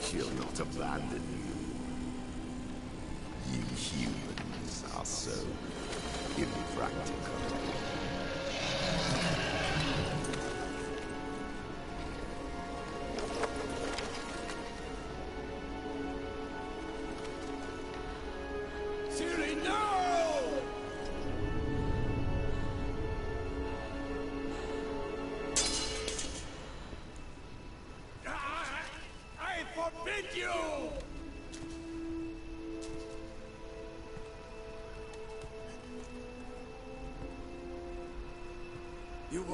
She'll not abandon you. You humans are so impractical. Ciri, no! I forbid you!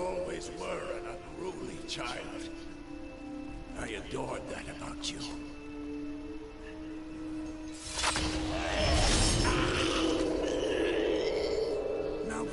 always were an unruly child. I adored that about you. Now,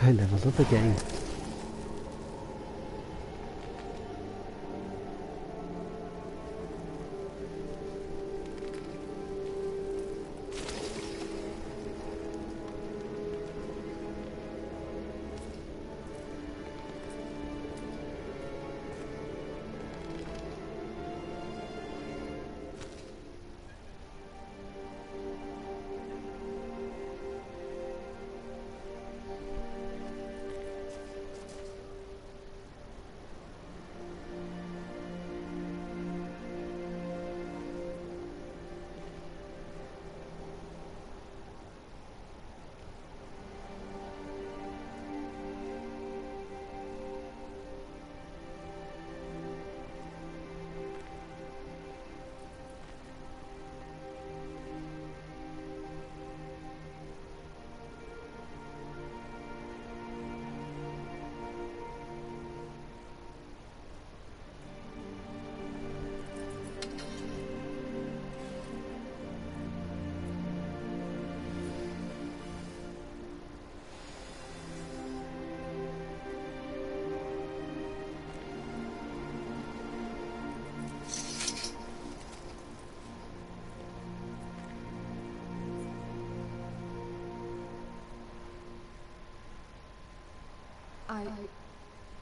I leveled up again.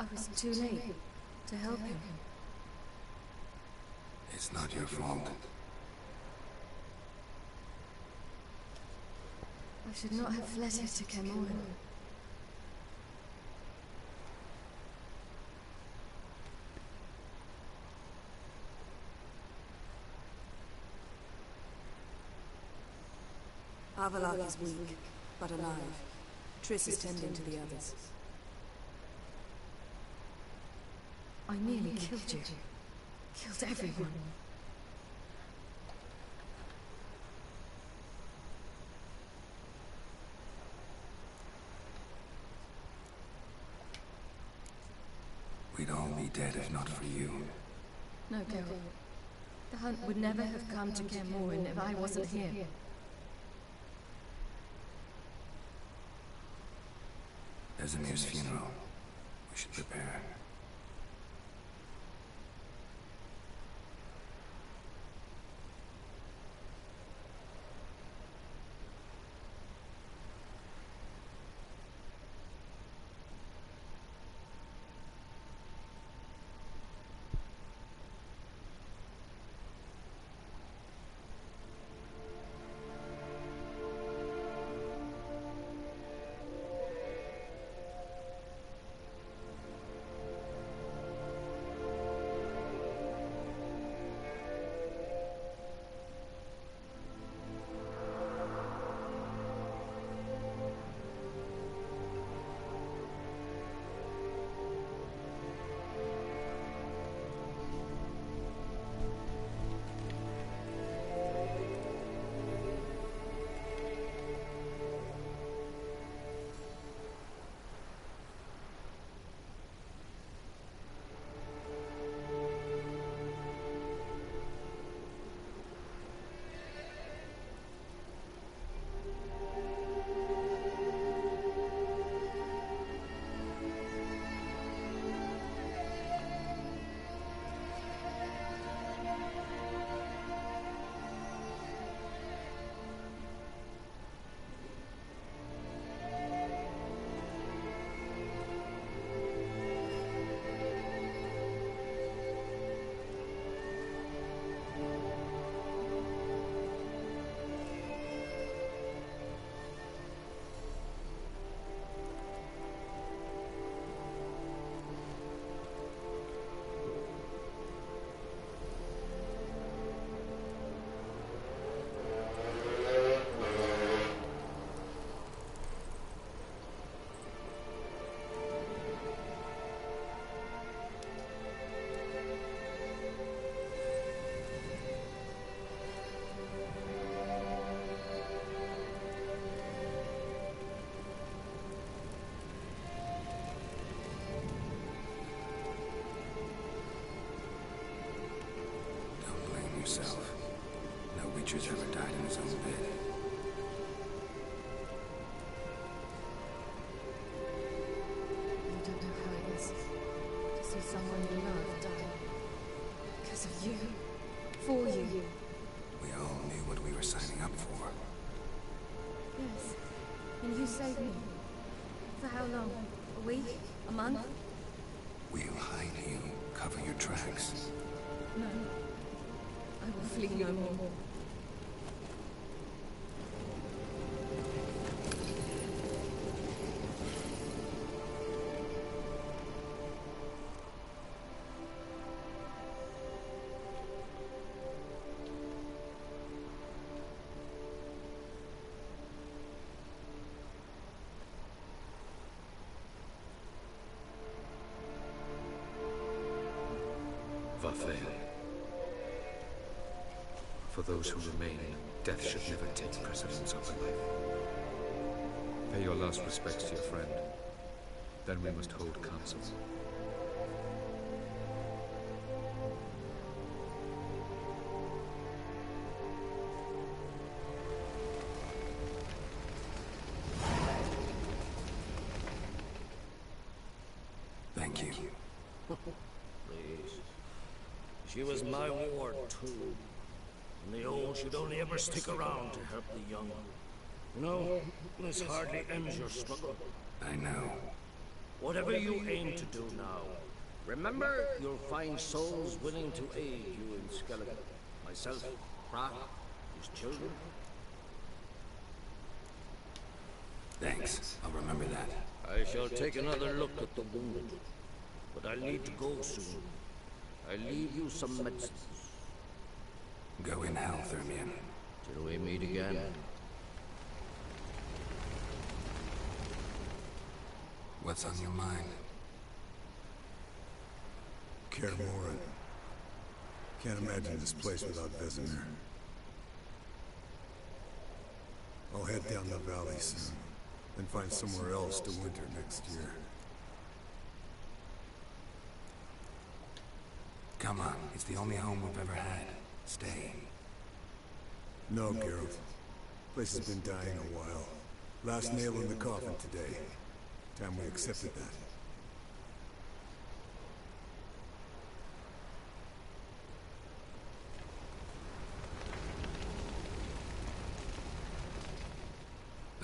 I was too late to help him. It's not your fault. I should not have fled here to Kermoran. Avalok is weak, but alive. Triss is tending to the others. I nearly killed you. Killed everyone. We'd all be dead if not for you. No, Gil. The hunt would never have come to Kaer Morhen if I wasn't here. Ezemir's funeral. We should prepare. Yourself. No Witcher's ever died in his own bed. You don't know how it is to see someone you love die. Because of you. For you. We all knew what we were signing up for. Yes. And you saved me. For how long? A week? A month? We'll hide you. Cover your tracks. No. I will flee no more. Vafael. For those who remain, death should never take precedence over life. Pay your last respects to your friend. Then we must hold council. Thank you. Please. She was my ward, too. And the old should only ever stick around to help the young. You know, this hardly ends your struggle. I know. Whatever you aim to do now, remember you'll find souls willing to aid you in Skeleton. Myself, Pratt, his children. Thanks. I'll remember that. I shall take another look at the wounded. But I'll need to go soon. I'll leave you some medicines. Go in hell, Thermian. Till we meet again. What's on your mind? Kaer Morhen. Can't imagine this place without Vesemir. I'll head down the valley soon, then find somewhere else to winter next year. Come on, it's the only home we've ever had. Stay. No, Geralt. Place has been dying a while. Last nail in the coffin today. Time we accepted that.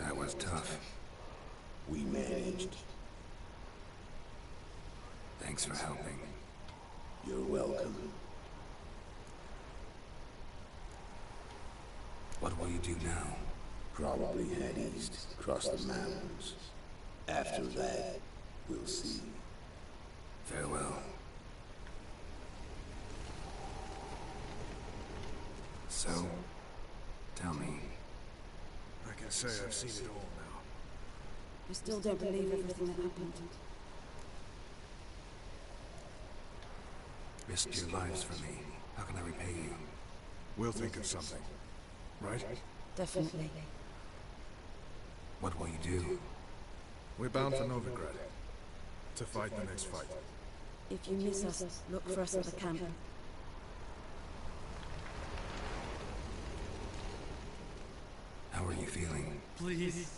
That was tough. We managed. Thanks for helping. You're welcome. What will you do now? Probably head east, across the mountains. After that, we'll see. Farewell. So, tell me. I can say I've seen it all now. I still don't believe everything that happened. Risked your lives for me. How can I repay you? We'll think of something. Right? Definitely. What will you do? We're bound for Novigrad. To fight the next fight. If you miss us, look for us at the camp. How are you feeling? Please.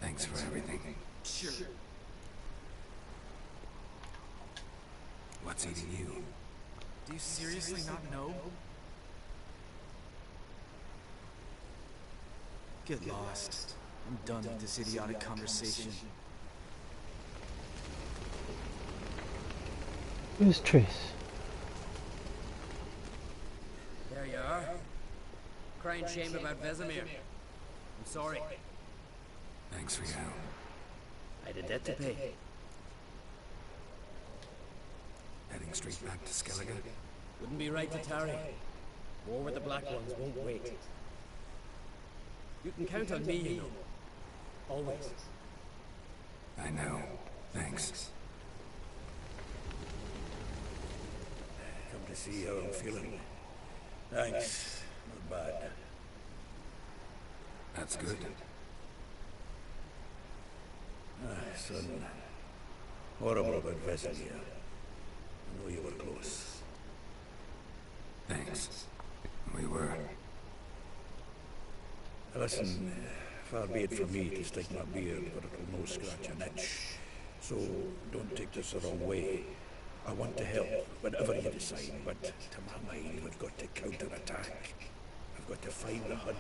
Thanks for everything. Sure. What's eating you? Do you seriously not know? Get lost. I'm done with this idiotic conversation. Where's Triss? There you are. Crying shame about Vesemir. I'm sorry. Thanks for your help. I had a debt to pay. Heading straight back to Skellige? Wouldn't be right to tarry. War with the Black Ones won't wait. You can count on me, you know. Always. I know. Thanks. Come to see how I'm feeling. Thanks. Not bad. That's good. Son. Horrible about Vesemir. I know you were close. Thanks. We were. Listen, far be it from me to stick my beard, but it will no scratch an itch. So, don't take this the wrong way. I want to help, whatever you decide, but to my mind, we've got to counter-attack. I've got to find the hunt,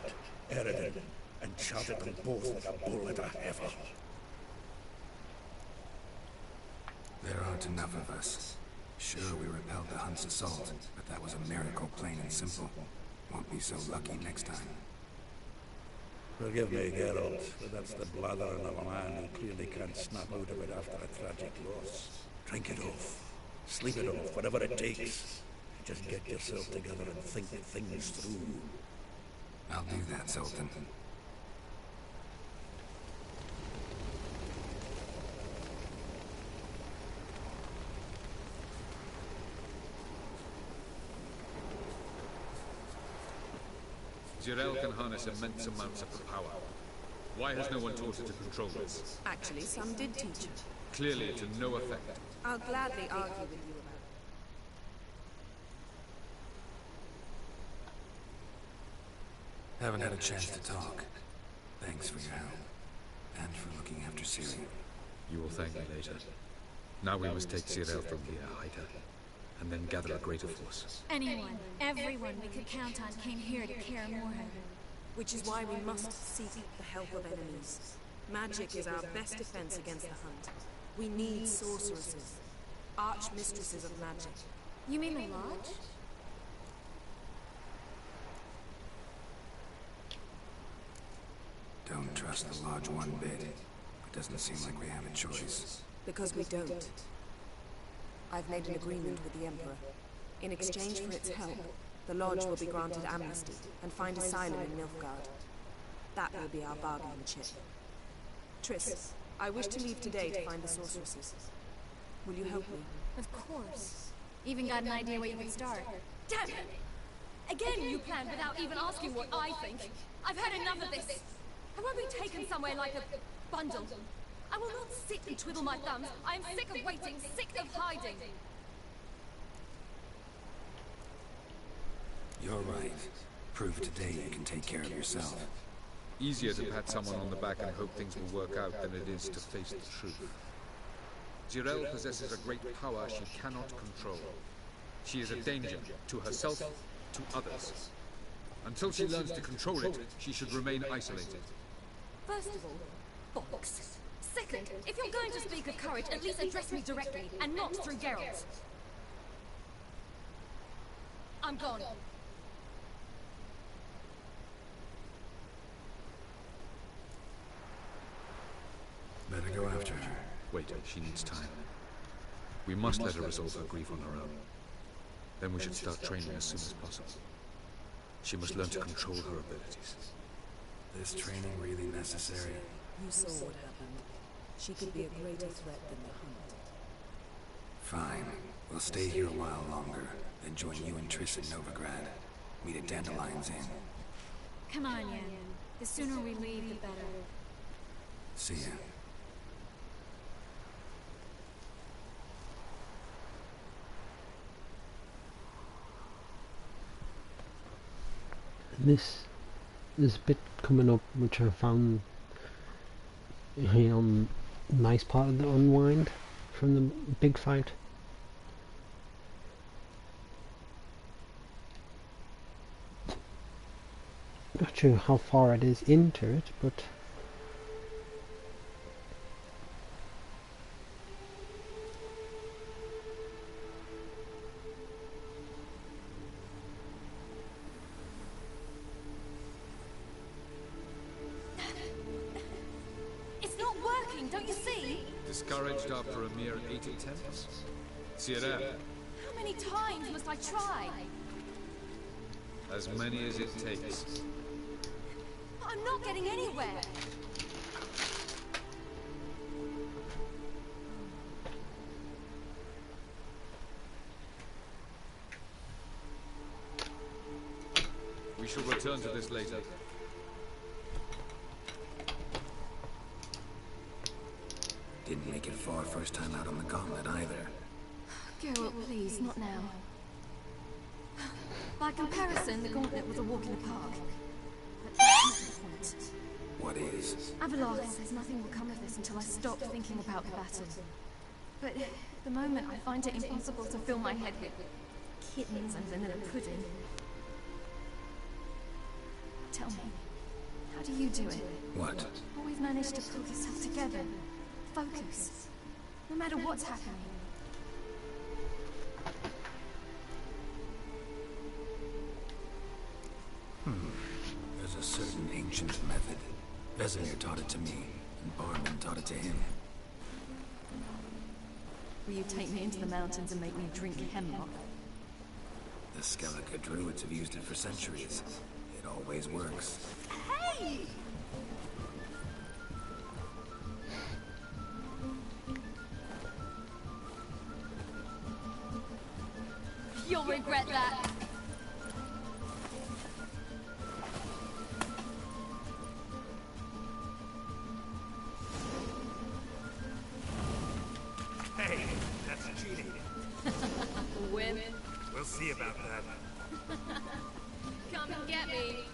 Eridan, and charge at them both like a bull at a heifer. There aren't enough of us. Sure, we repelled the Hunt's assault, but that was a miracle, plain and simple. Won't be so lucky next time. Forgive me, Geralt, but that's the blathering of a man who clearly can't snap out of it after a tragic loss. Drink it off. Sleep it off, whatever it takes. Just get yourself together and think things through. I'll do that, Sultan. Jirel can harness immense amounts of power. Why has no one taught her to control this? Actually, some did teach her. Clearly to no effect. I'll gladly argue with you about it. Haven't had a chance to talk. Thanks for your help. And for looking after Ciri. You will thank me later. Now we must take Jirel from here, hide her, and then gather a greater force. Anyone, everyone we could count on came here to Kaer Morhen. Which is why we must seek the help of enemies. Magic is our best defense against the Hunt. We need sorceresses. Archmistresses of magic. You mean the Lodge? Don't trust the Lodge one bit. It doesn't seem like we have a choice. Because we don't. I've made an agreement with the Emperor. In exchange for its help, the Lodge will be granted amnesty and find asylum in Nilfgaard. That will be our bargaining chip. Triss, I wish to leave today to find the sorceresses. Will you help me? Of course. Even got an idea where you could start. Damn it! Again you planned without even asking what I think. I've had enough of this. I won't be taken somewhere like a bundle. I will not sit and twiddle my thumbs. I'm sick of waiting, sick of hiding. You're right. Prove today you can take care of yourself. Easier to pat someone on the back and hope things will work out than it is to face the truth. Ciri possesses a great power she cannot control. She is a danger to herself, to others. Until she learns to control it, she should remain isolated. First of all, bollocks. Second, if you're going to speak of courage, at least address me directly, and not through Geralt. I'm gone. Better go after her. Wait, she needs time. We must let her resolve her grief on her own. Then we should start training as soon as possible. She must learn to control her abilities. This training really necessary? You saw what happened. She could be a greater threat than the Hunt. Fine. We'll stay here a while longer, then join you and Triss in Novigrad. Meet at Dandelion's Inn. Come on, Yen. The sooner we leave, the better. See ya. This bit coming up, which I found, nice part of the unwind from the big fight. Not sure how far it is into it, but Discouraged after a mere 8 attempts? Ciri, How many times must I try? as many as it takes. I'm not getting anywhere. We shall return to this later. Didn't make it far first time out on the gauntlet either. Geralt, please, not now. By comparison, the gauntlet was a walk in the park. But that's not the point. What is? Avallac'h says nothing will come of this until I stop thinking about the battle. But at the moment, I find it impossible to fill my head with kittens and vanilla pudding. Tell me, how do you do it? What? Always manage to pull yourself together. Focus. No matter what's happening. There's a certain ancient method. Vesemir taught it to me, and Barman taught it to him. Will you take me into the mountains and make me drink hemlock? The Skellige druids have used it for centuries. It always works. Hey! You'll regret that. Hey, that's cheating. Wimp. We'll see about that. Come and get me.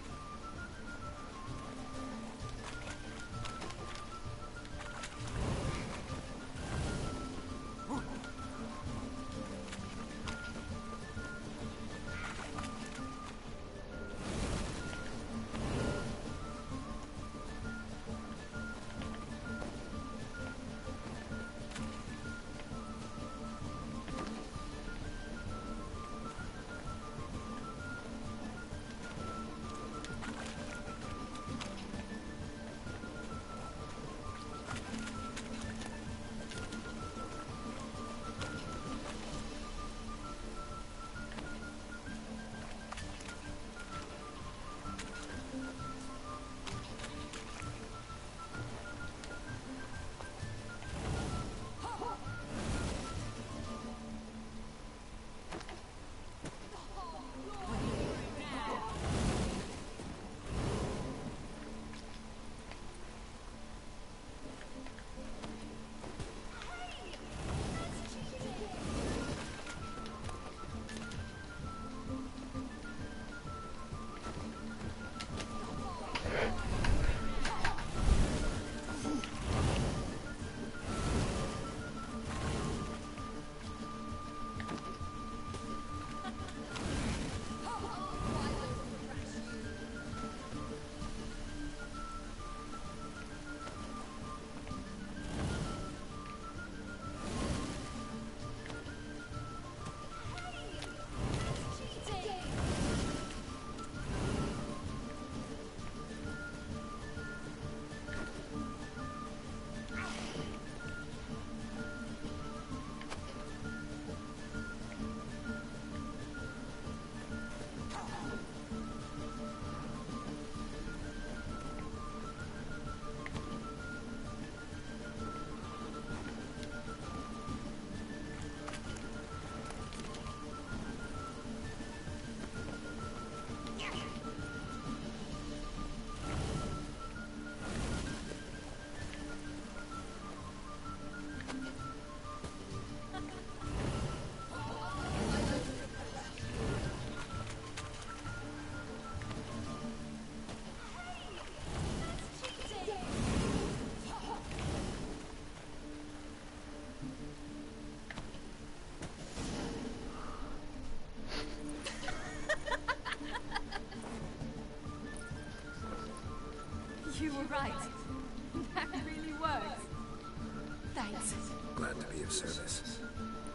seconds. Glad to be of service.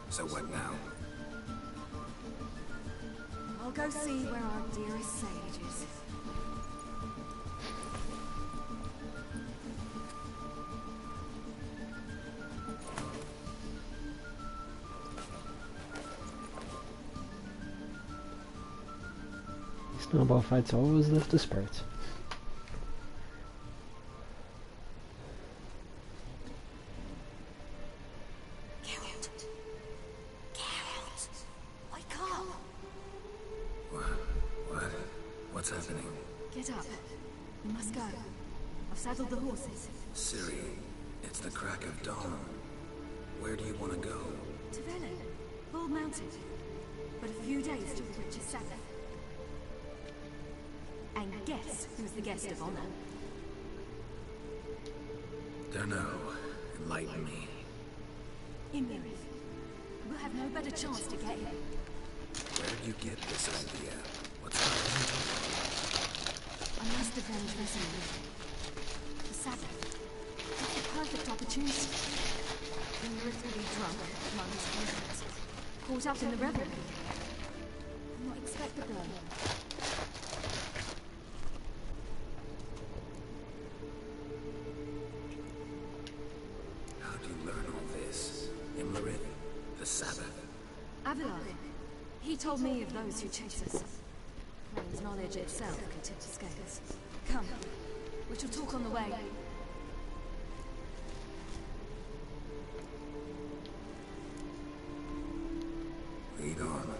So what now? I'll go see where our dearest sage is. Snowball fights always lift the spirits. What's happening? Get up. We must go. I've saddled the horses. Ciri, it's the crack of dawn. Where do you want to go? To Velen. Bald Mountain. But a few days till the Witch's Sabbath. And guess who's the guest of honor? Dunno. Enlighten me. Imlerith. We'll have no better chance to get him. Where did you get this idea? What's happening? I must avenge Vesemir. The Sabbath. It's the perfect opportunity. Imlerith will be drunk among his friends. Caught up in the revelry. I'll not expect the blow. How do you learn all this? Imlerith? The Sabbath? Avilar. He told me of those who chase us. Plains knowledge itself can tip the scales. Come, we shall talk on the way. Lead on.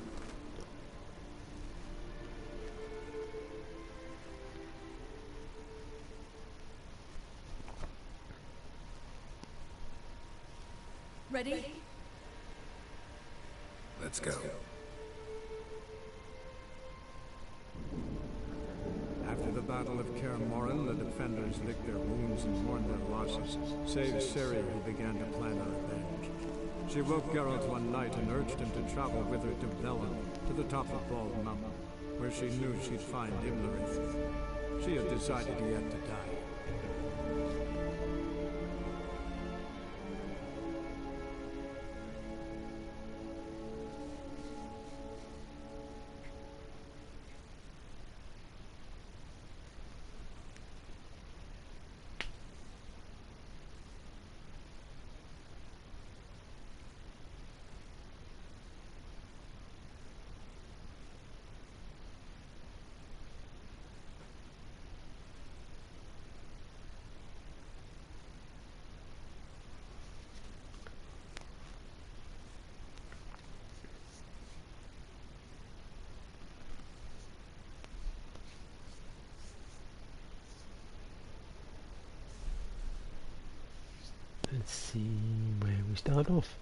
Ready? Let's go. After the Battle of Kaer Morhen, the defenders licked their wounds and mourned their losses, save Ciri, who began to plan her revenge. She woke Geralt one night and urged him to travel with her to Velen, to the top of Bald Mountain, where she knew she'd find Imlerith. She had decided he had to die. Let's see where we start off.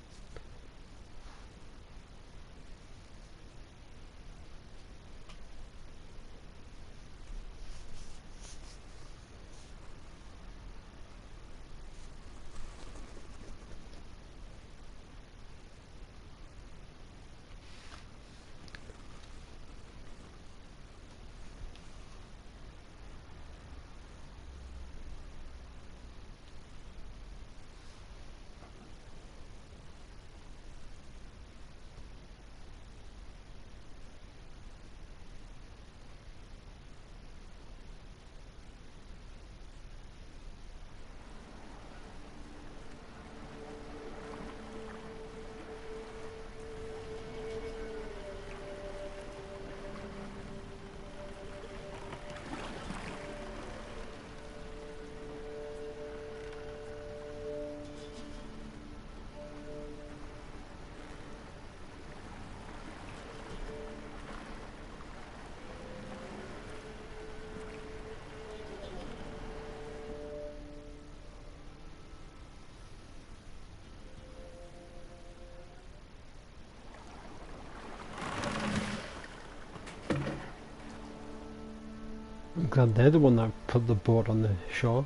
I'm glad they're the one that put the boat on the shore.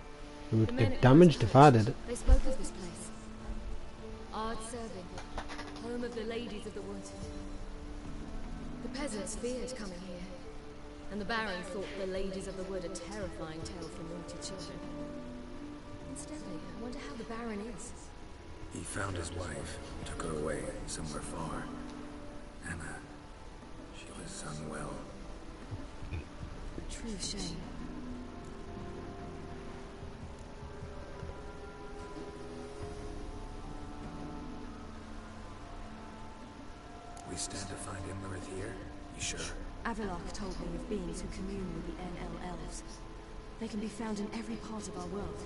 It would get damaged if I did it. They spoke of this place. Ard Serving, home of the ladies of the wood. The peasants feared coming here, and the Baron thought the ladies of the wood a terrifying tale for naughty children. Incidentally, I wonder how the Baron is. He found his wife, took her away somewhere far. Anna, she was unwell. True shame. We stand to find Imlerith here? You sure? Avalok told me of beings who commune with the NL elves. They can be found in every part of our world.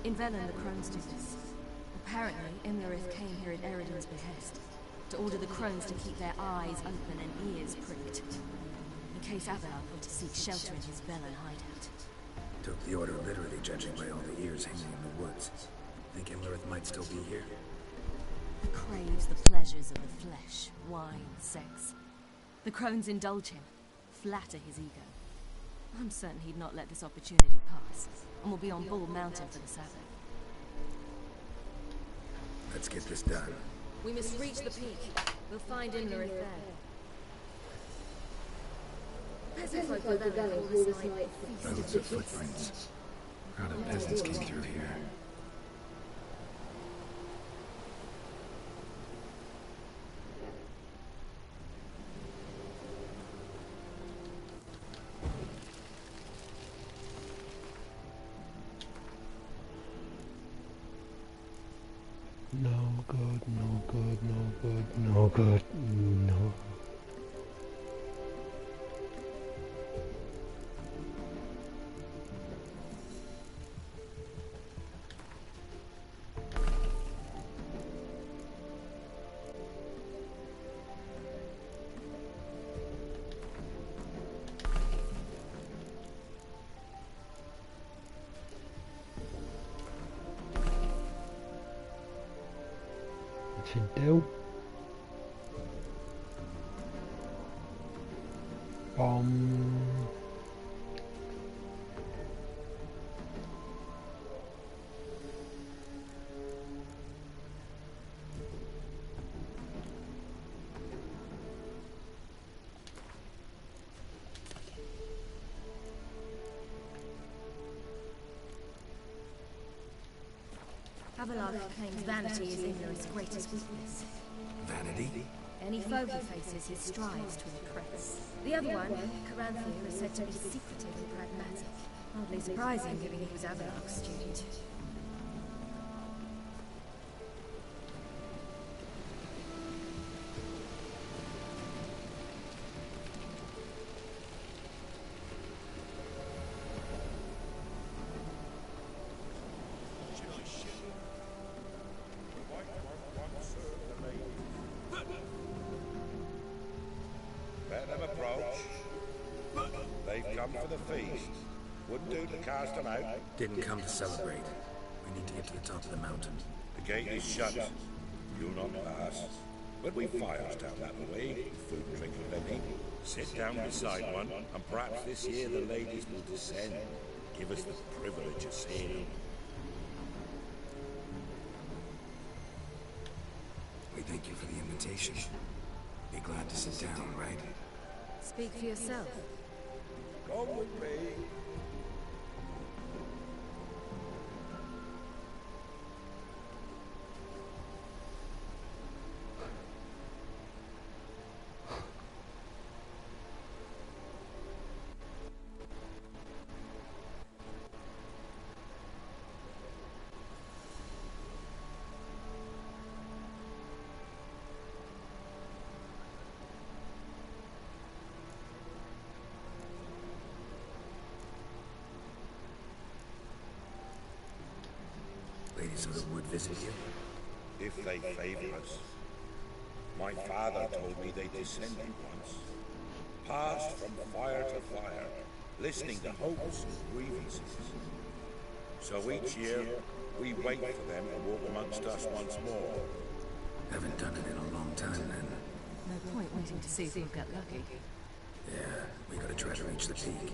In Velen, the crones do this. Apparently, Imlerith came here at Eridan's behest, to order the crones to keep their eyes open and ears pricked, in case Avalok were to seek shelter in his Velen hideout. Took the order literally, judging by all the ears hanging in the woods. Think Imlerith might still be here? He craves the pleasures of the flesh, wine, sex. The crones indulge him, flatter his ego. I'm certain he'd not let this opportunity pass, and will be on Bull Mountain for the Sabbath. Let's get this done. We must reach the peak. We'll find Imlerith there. Peasant folk were Velen all this night. Roads of footprints. A crowd of peasants came through here. No good, no good, no good, no good, no. Should do. Avalok claims vanity is Imlerith's greatest weakness. Vanity? Any foe he faces, he strives to impress. The other one, Caranthir, is said to be secretive and pragmatic. Hardly surprising, given he was Avalok's student. Let them approach. They've come for the feast. Wouldn't do to cast them out. Didn't come to celebrate. We need to get to the top of the mountain. The gate is shut. You'll not pass. But we've fires down that way. Food and drink plenty. Sit down beside one, and perhaps this year the ladies will descend. Give us the privilege of seeing them. We thank you for the invitation. Be glad to sit down, right? Speak for yourself. Come with me. Ladies of the wood visit you? If they favor us. My father told me they descended once. Passed from fire to fire, listening to hopes and grievances. So each year, we wait for them to walk amongst us once more. Haven't done it in a long time then. No point waiting to see if we'll get lucky. Yeah, we gotta try to reach the peak.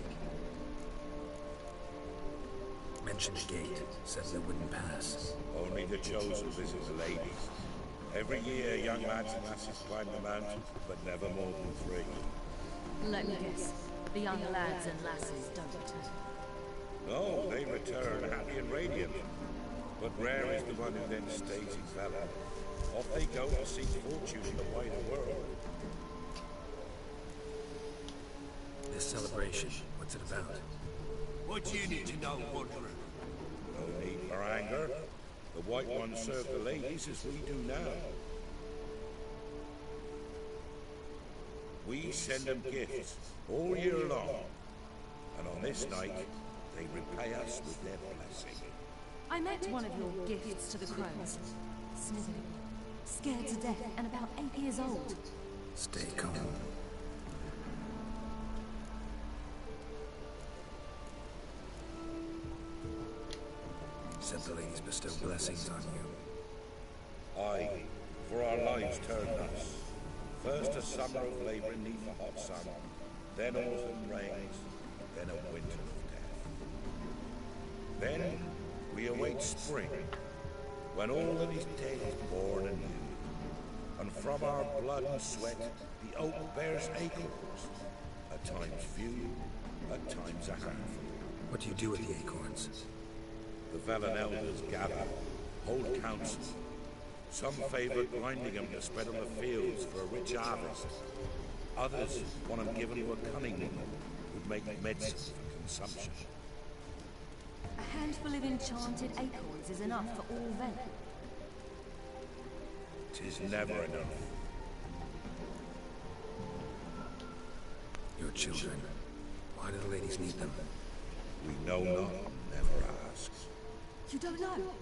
Mentioned the gate, said we wouldn't pass. Only the chosen visit the ladies. Every year, young lads and lasses climb the mountain, but never more than 3. Let me guess. The young lads and lasses don't return. No, they return happy and radiant. But rare is the one who then stays in Valor. Off they go to seek fortune in the wider world. This celebration, what's it about? What do you need to know, Wanderer? No need for anger. The White Ones serve the ladies as we do now. We send them gifts all year long. And on this night, they repay us with their blessing. I met one of your gifts to the crones. Sniveling, scared to death, and about 8 years old. Stay calm. Said the ladies bestow blessings on you. Aye, for our lives turned us. First a summer of labor neath the hot sun, then autumn rains, then a winter of death. Then we await spring, when all that is dead is born anew. And from our blood and sweat, the oak bears acorns. At times few, at times a handful. What do you do with the acorns? The Velen elders gather, hold council. Some favor grinding them to spread on the fields for a rich harvest. Others want them given to a cunning woman who'd make medicine for consumption. A handful of enchanted acorns is enough for all Velen. 'Tis never enough. Your children. Why do the ladies need them? We know not, never ask. You don't know?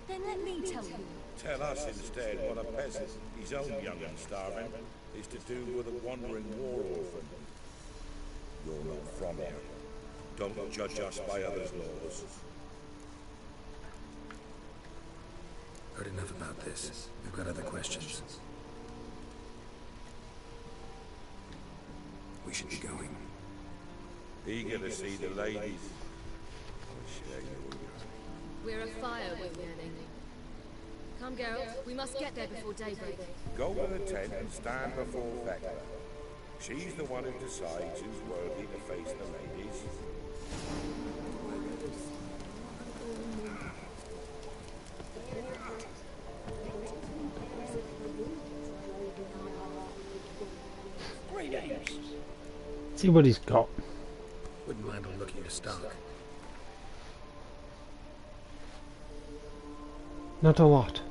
Then let me tell you. Tell us instead what a peasant, his own young and starving, is to do with a wandering war orphan. You're not from here. Don't judge us by others' laws. Heard enough about this. We've got other questions. We should be going. Eager to see the ladies. I'll share your yearning. We're afire with yearning. Come, Geralt. We must get there before daybreak. Go to the tent and stand before Thecla. She's the one who decides who's worthy to face the ladies. See what he's got. Wouldn't mind a look at your stock. Not a lot.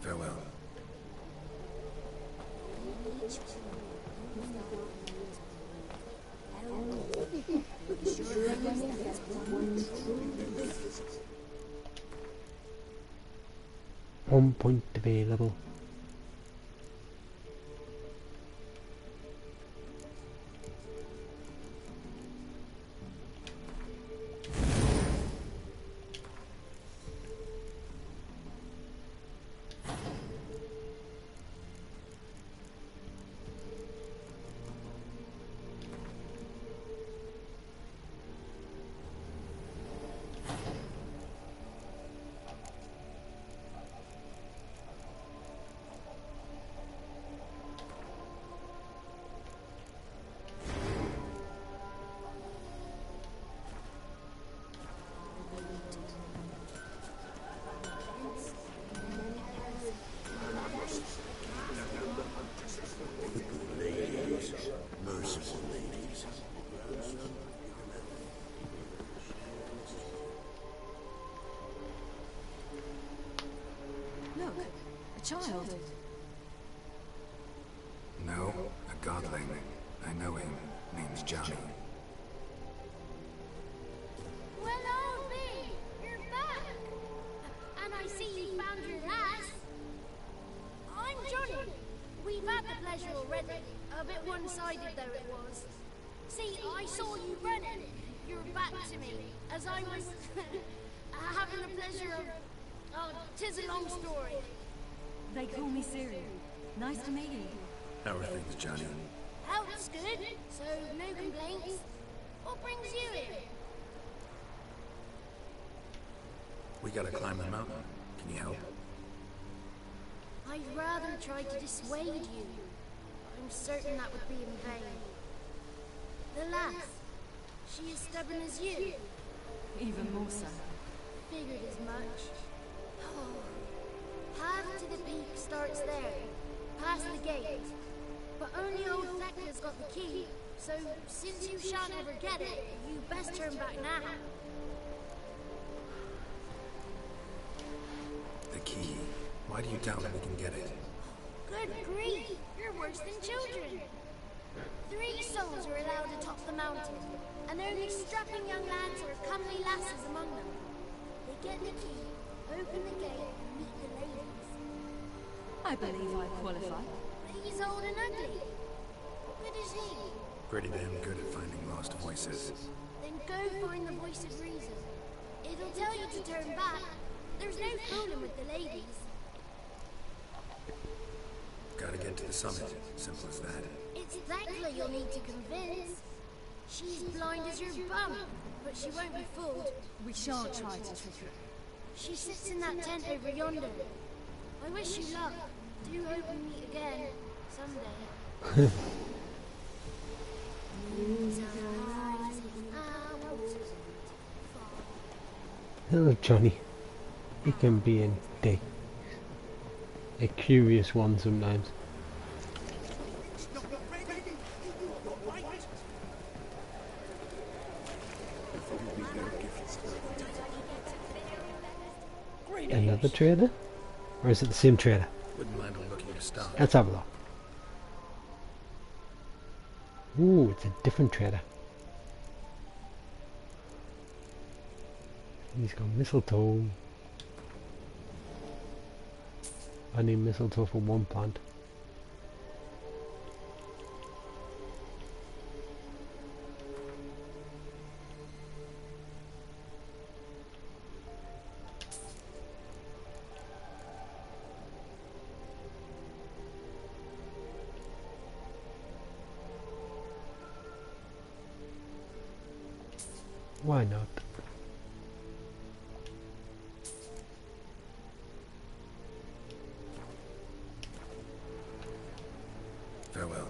Farewell. One point available. Merciful ladies. Look, a child. No, a godling. I know him. Name's Johnny. Well, old me, you're back. And I see you found your lass. I'm Johnny. We've had the pleasure already. A bit one-sided though it was. See, I saw you running. Your back to me as I was having the pleasure of. Oh, 'tis a long story. They call me Ciri. Nice to meet you. How are things, Johnny? Health's good, so no complaints. What brings you here? We gotta climb the mountain. Can you help? I'd rather try to dissuade you. I'm certain that would be in vain. The lass, she as stubborn as you? Even more so. Figured as much. Oh. Path to the peak starts there, past the gate. But only old Thecla's got the key, so since you shan't ever get it, you best turn back now. The key. Why do you doubt that we can get it? Good grief, you're worse than children. 3 souls are allowed atop the mountain, and only strapping young lads or comely lasses among them. They get the key, open the gate, and meet the ladies. I believe I qualify. He's old and ugly. What good is he? Pretty damn good at finding lost voices. Then go find the voice of reason. It'll tell you to turn back. There's no fooling with the ladies. Gotta get to the summit. Simple as that. It's Thecla you'll need to convince. She's blind as your bum, but she won't be fooled. We shan't try to trick her. She sits in that tent over yonder. I wish you luck. Do hope we meet again someday. Little Johnny. He can be a curious one sometimes. Another trader? Or is it the same trader? Wouldn't mind looking to stop. Let's have a look. Ooh, it's a different trader. He's got mistletoe. I need mistletoe for one plant. Why not? Farewell.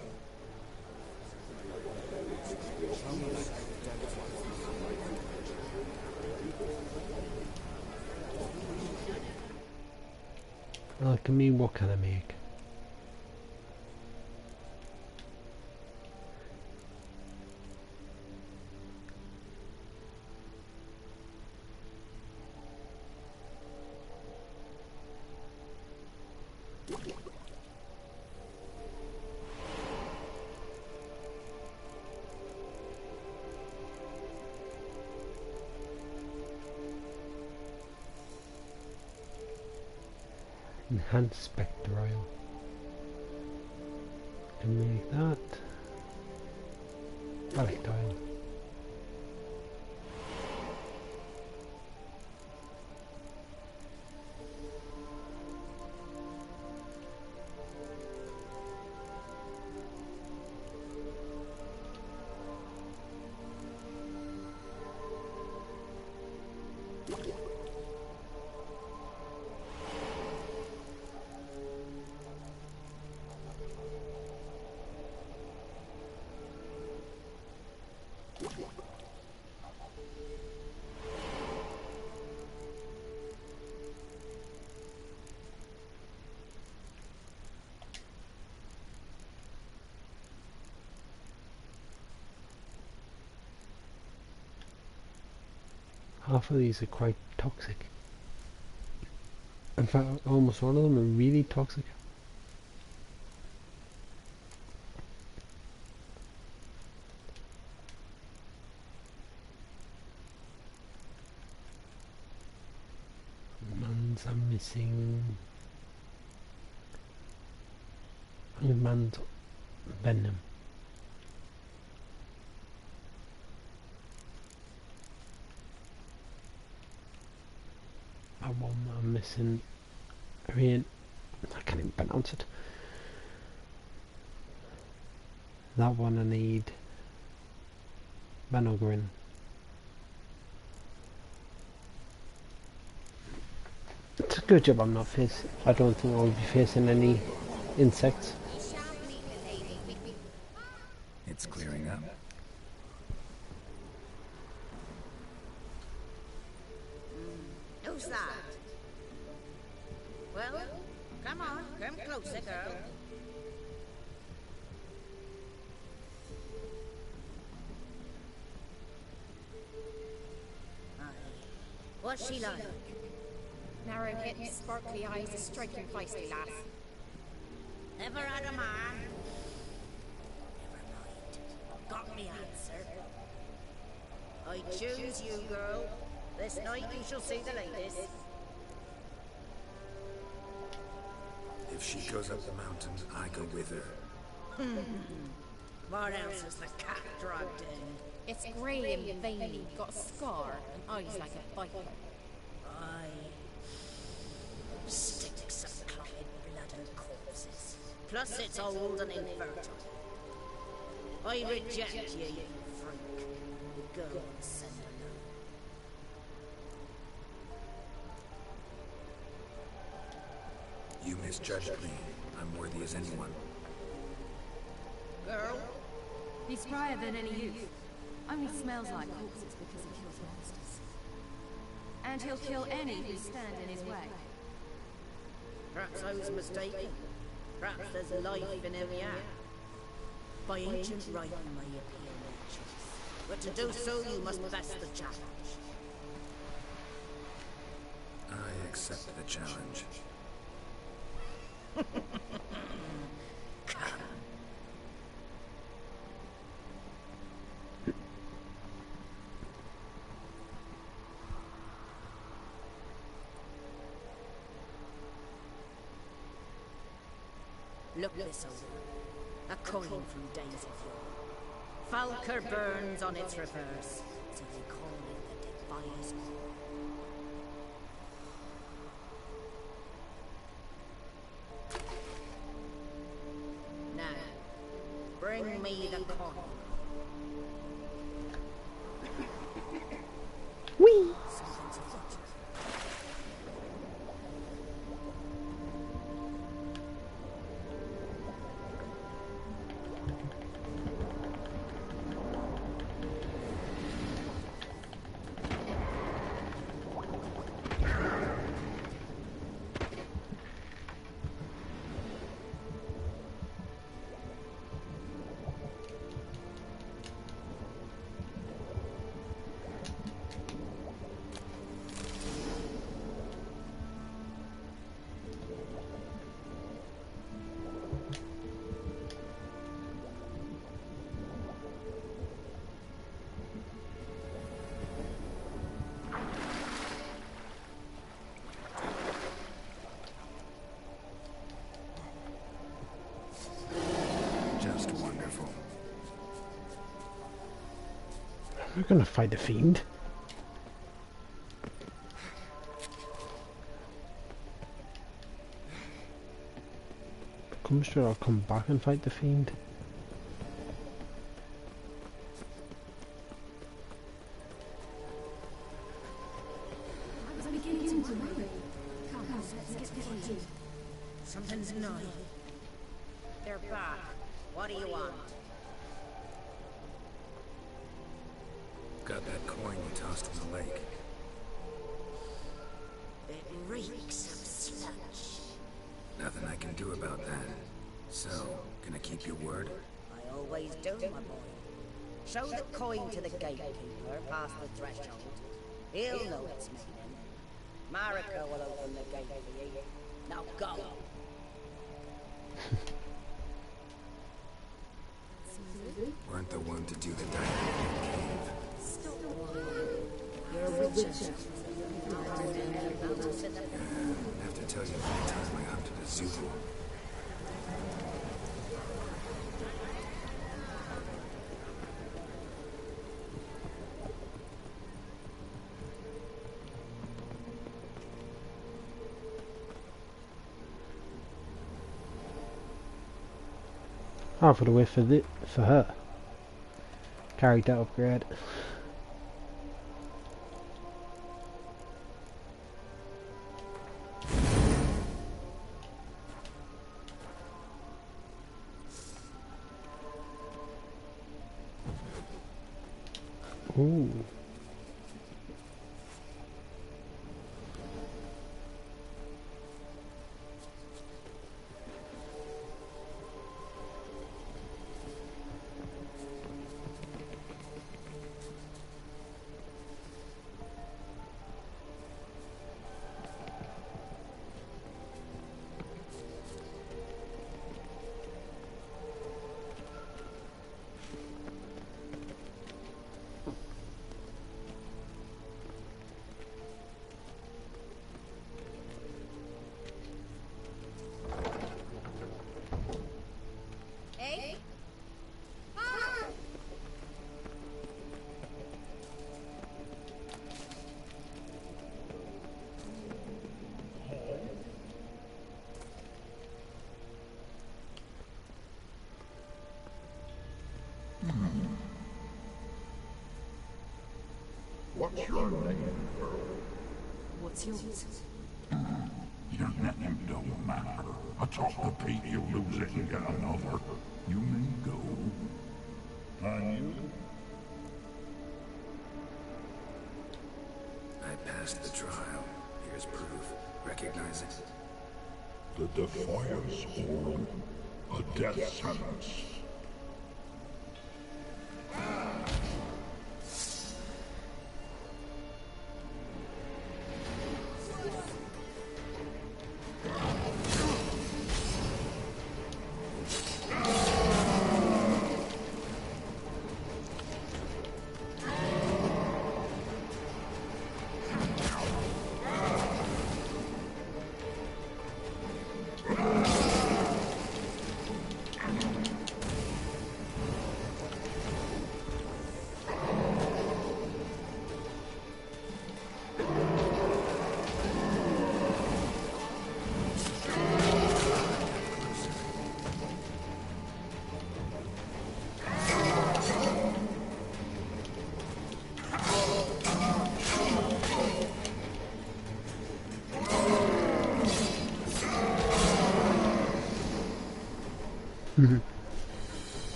Alchemy, what can I make? Enhanced spectral. Can make that. Electile. Half of these are quite toxic. In fact, almost all of them are really toxic. Ones I'm missing. Man's venom. One I'm missing. I can't even pronounce it. That one I need. Manogrin. Good job I'm not facing. I don't think I'll be facing any insects. It's clearing up. Who's that? Well, come on, come closer, girl. What's she like? Narrow hips, sparkly eyes, a striking feisty lass. Ever had a man? Never mind. Got me answer. I choose you, girl. This night you shall see the latest. If she goes up the mountain, I go with her. What else is the cat dragged in? It's grey and veiny, got a scar, and eyes like a viper. Aye. Sticks of clotted blood and corpses. Plus it's old and infertile. I reject you, you freak. Go and send her You misjudged me. I'm worthy as anyone. Girl? He's drier than any youth. Only smells like corpses because he kills monsters. And he'll kill any who stand in his way. Perhaps I was mistaken. Perhaps there's life in him yet. By ancient right you may appear nature's. But to do so you must best the challenge. I accept the challenge. Come. Look this over. A coin from days of yore. Falker burns on its reverse, so they call it the Defies All. Now, bring me the coin. Whee! Something's afoot. Just wonderful. We're gonna fight the fiend. Come sure I'll come back and fight the fiend. I was beginning to worry. Come, let's get to you. Something's gnawing. They're back. What do you want? Got that coin you tossed in the lake. It reeks of sludge. Nothing I can do about that. So, gonna keep your word? I always do, my boy. Show the coin to the gatekeeper past the threshold. He'll know its meaning. Marika will open the gate for you. Now go. Weren't the one to do the diving in the cave. You're a witcher. I have to tell you about the time I hunted a Zulu. Half of the way for her. Carried that upgrade. Ooh. Hey? What's your name, girl? What's yours? Your name don't matter. Atop the peak, you'll lose it and get another. You may go. And you? I passed the trial. Here's proof. Recognize it? The Defiance Orb. A death sentence.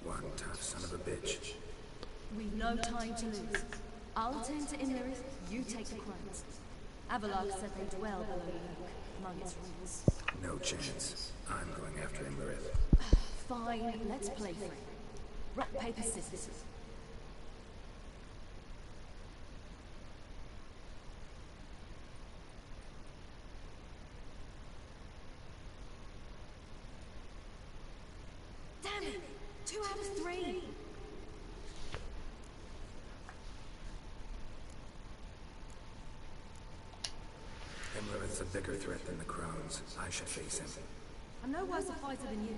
One tough son of a bitch. We've no time to lose. I'll tend to Imlerith, you take the crones. Avalok said they dwell below the oak, among its roots. No chance. I'm going after Imlerith. Fine, let's play for it. Rock, paper, scissors. Damn it! 2 out of 3! Imlerith's a bigger threat than the Crones. I should face him. I'm no worse a fighter than you.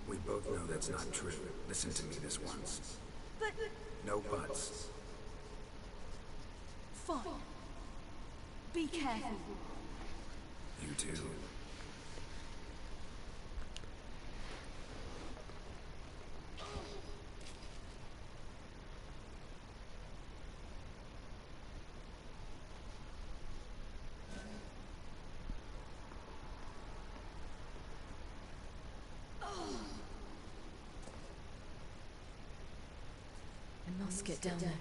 We both know that's not true. Listen to me this once. But... No buts. Fine. Be careful. You too. I must get down there.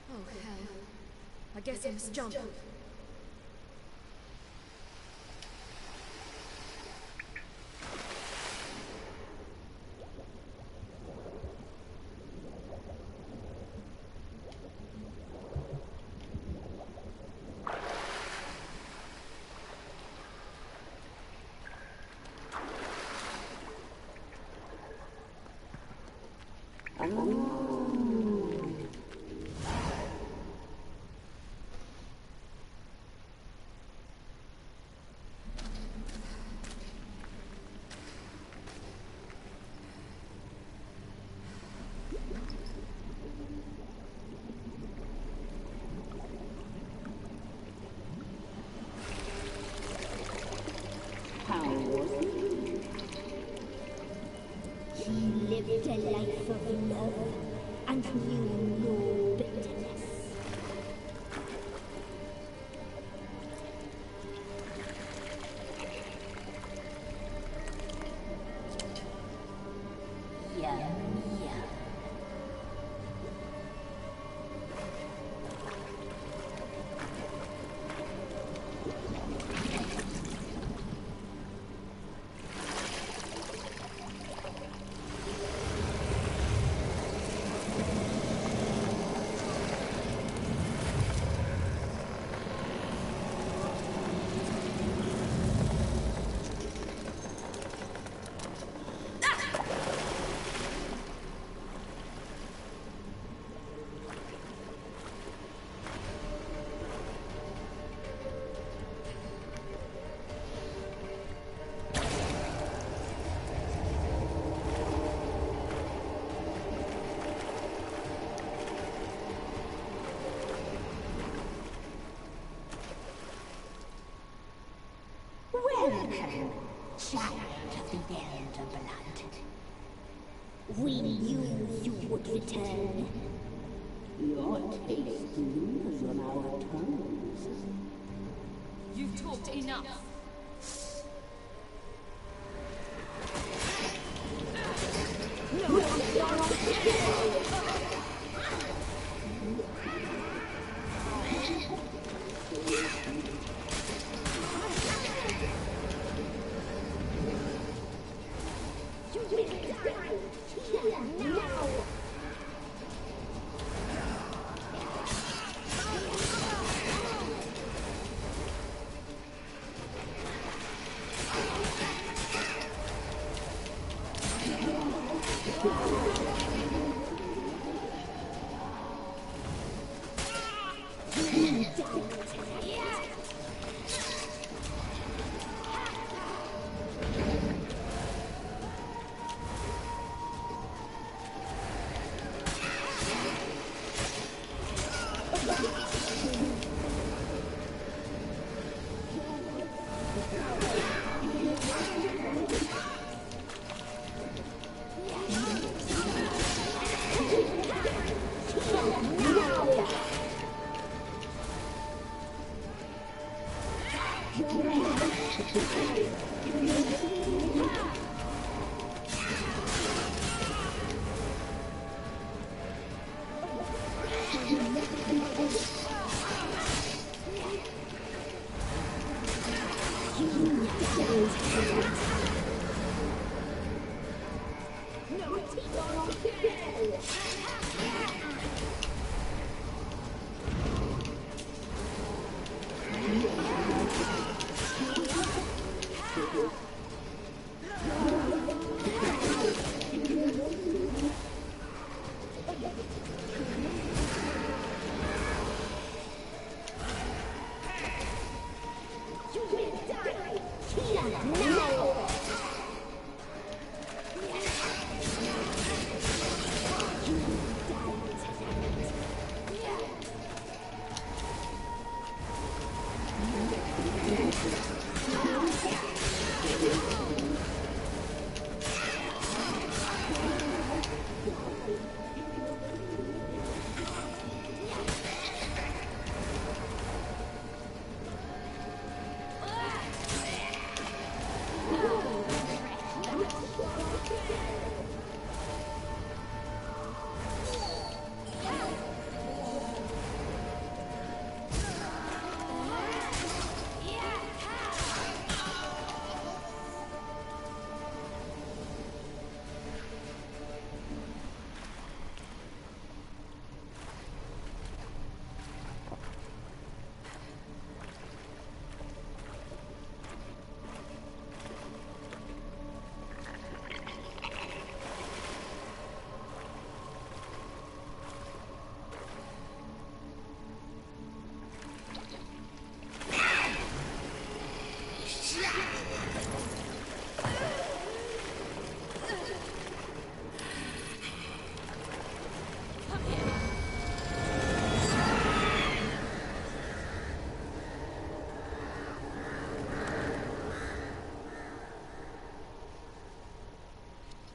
Oh hell. I guess I must jump. How was it? She lived a life of love and knew no bitterness. return, child of the Elder Blood. We knew you would return. Your taste lingers on our tongues. You've talked enough.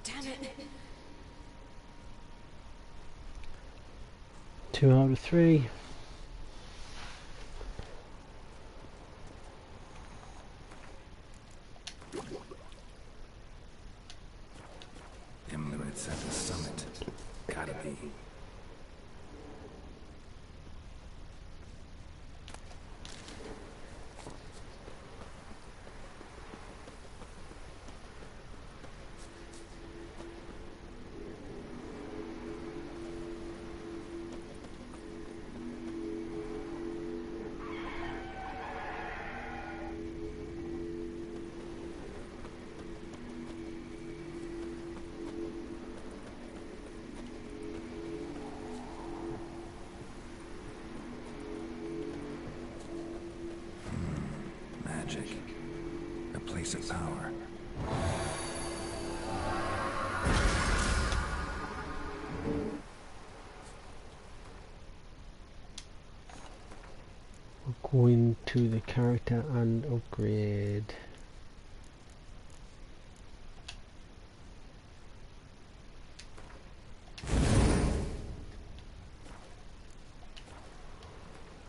Damn it. 2 out of 3. Dim limits at the summit. Gotta be. Magic. A place of power. We're going to the character and upgrade.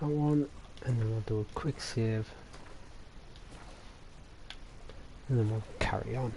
that one, and then we'll do a quick save, and then we'll carry on.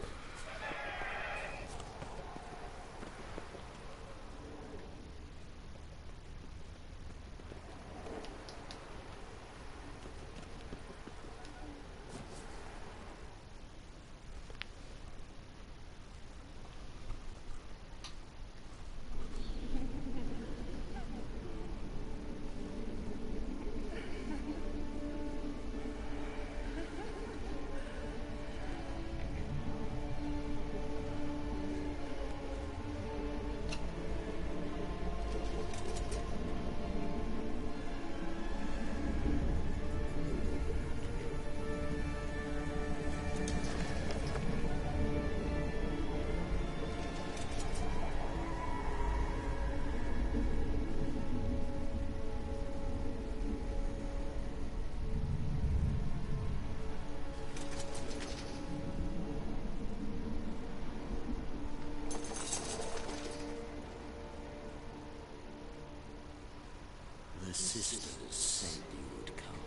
The sisters said you would come.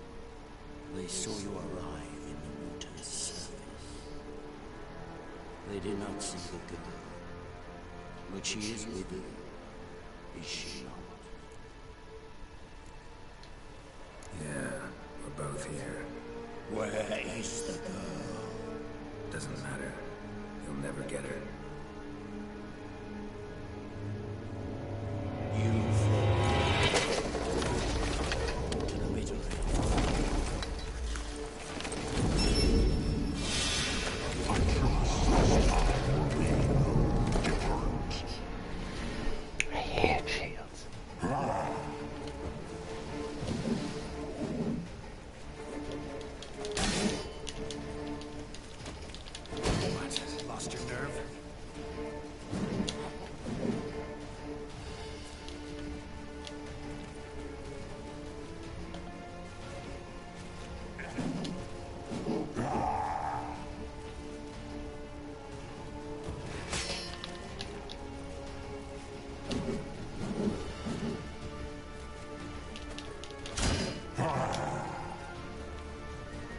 They saw you arrive in the water's surface. They did not see the girl. But she is with you, is she not? Yeah, we're both here. Where is the girl? Doesn't matter. You'll never get her. You fall to the middle. I hate shields. What? Lost your nerve?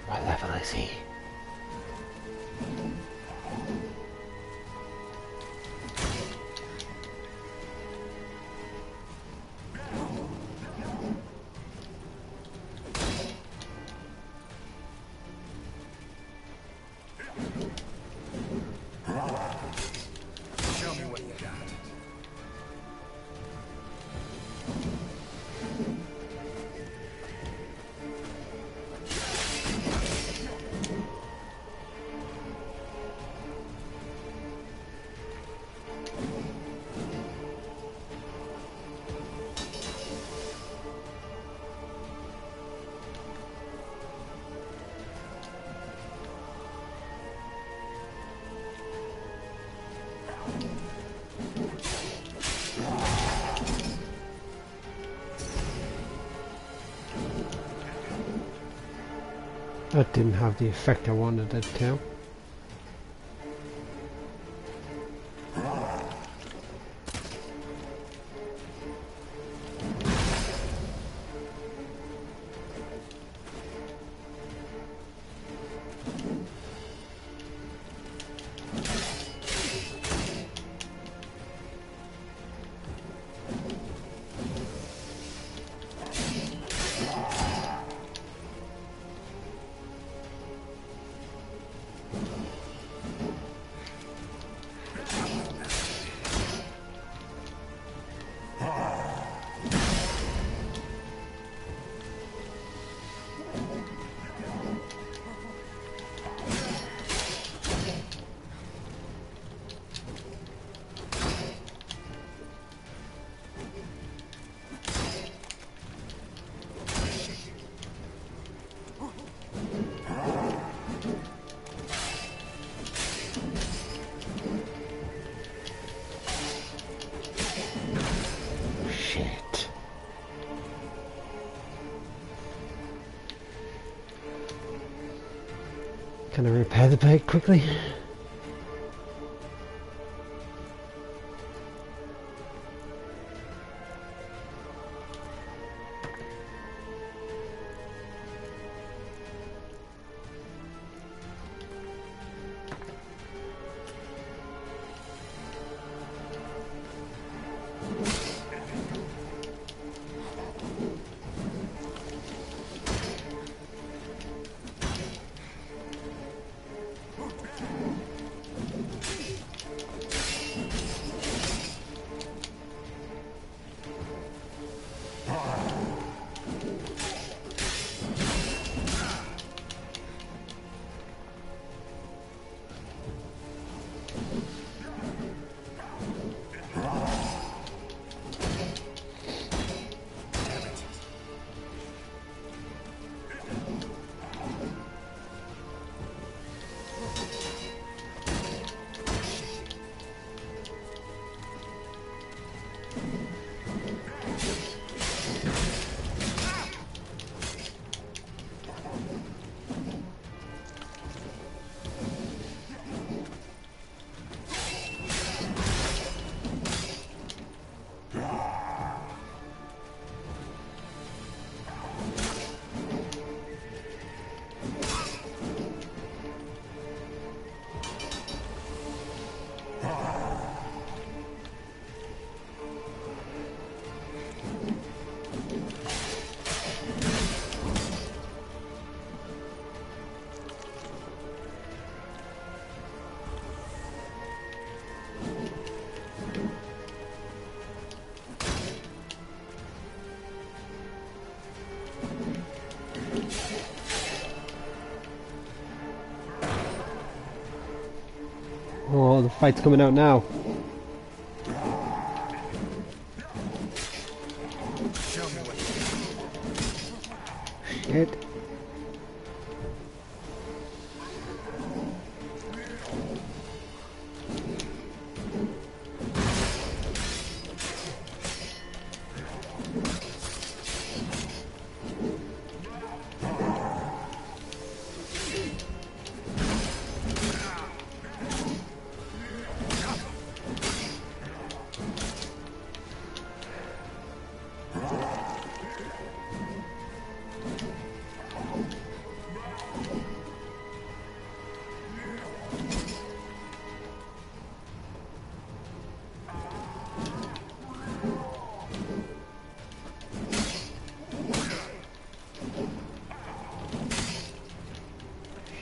What level is he? Show me what you got. That didn't have the effect I wanted it to. Shit. Can I repair the bike quickly? Fight's coming out now. Show me what Shit.